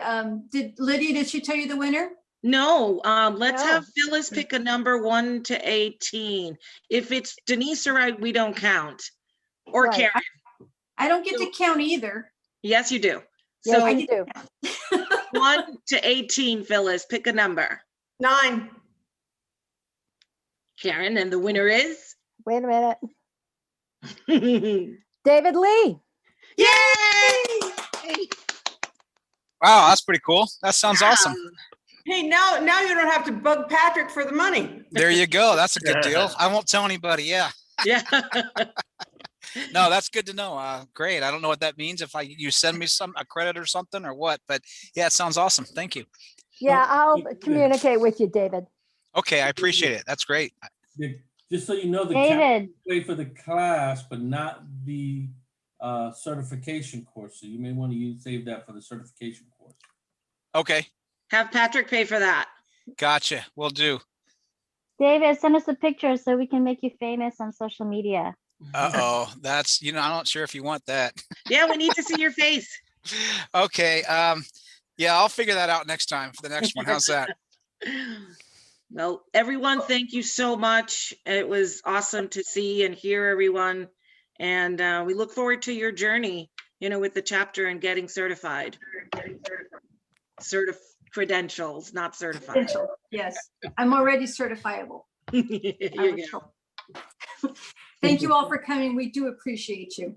[SPEAKER 7] Lydia, did she tell you the winner?
[SPEAKER 1] No, let's
[SPEAKER 8] No.
[SPEAKER 1] have Phyllis pick a number 1 to 18. If it's Denise or I, we don't count. Or
[SPEAKER 8] Right.
[SPEAKER 1] Karen.
[SPEAKER 7] I don't get to count either.
[SPEAKER 1] Yes, you do.
[SPEAKER 8] Yes,
[SPEAKER 1] So
[SPEAKER 8] you do.
[SPEAKER 1] 1 to 18, Phyllis, pick a number.
[SPEAKER 2] 9.
[SPEAKER 1] Karen, and the winner is?
[SPEAKER 8] Wait a minute.
[SPEAKER 1] Yay!
[SPEAKER 8] David Lee.
[SPEAKER 11] Wow, that's pretty cool. That sounds awesome.
[SPEAKER 2] Hey, now you don't have to bug Patrick for the money.
[SPEAKER 11] There you go. That's a good deal. I won't tell anybody. Yeah.
[SPEAKER 1] Yeah.
[SPEAKER 11] No, that's good to know. Great. I don't know what that means. If you send me a credit or something or what, but yeah, it sounds awesome. Thank you.
[SPEAKER 8] Yeah, I'll communicate with you, David.
[SPEAKER 11] Okay, I appreciate it. That's great.
[SPEAKER 15] Just so you know, the
[SPEAKER 10] David.
[SPEAKER 15] pay for the class, but not the certification course. So you may want to save that for the certification course.
[SPEAKER 11] Okay.
[SPEAKER 1] Have Patrick pay for that.
[SPEAKER 11] Gotcha. Will do.
[SPEAKER 10] David, send us a picture so we can make you famous on social media.
[SPEAKER 11] Uh-oh. That's, I'm not sure if you want that.
[SPEAKER 1] Yeah, we need to see your face.
[SPEAKER 11] Okay. Yeah, I'll figure that out next time for the next one. How's that?
[SPEAKER 1] Well, everyone, thank you so much. It was awesome to see and hear everyone. And we look forward to your journey, with the chapter and getting certified. Credentials, not certified.
[SPEAKER 7] Credential, yes. I'm already certifiable.
[SPEAKER 1] Here you go.
[SPEAKER 7] Thank you all for coming. We do appreciate you.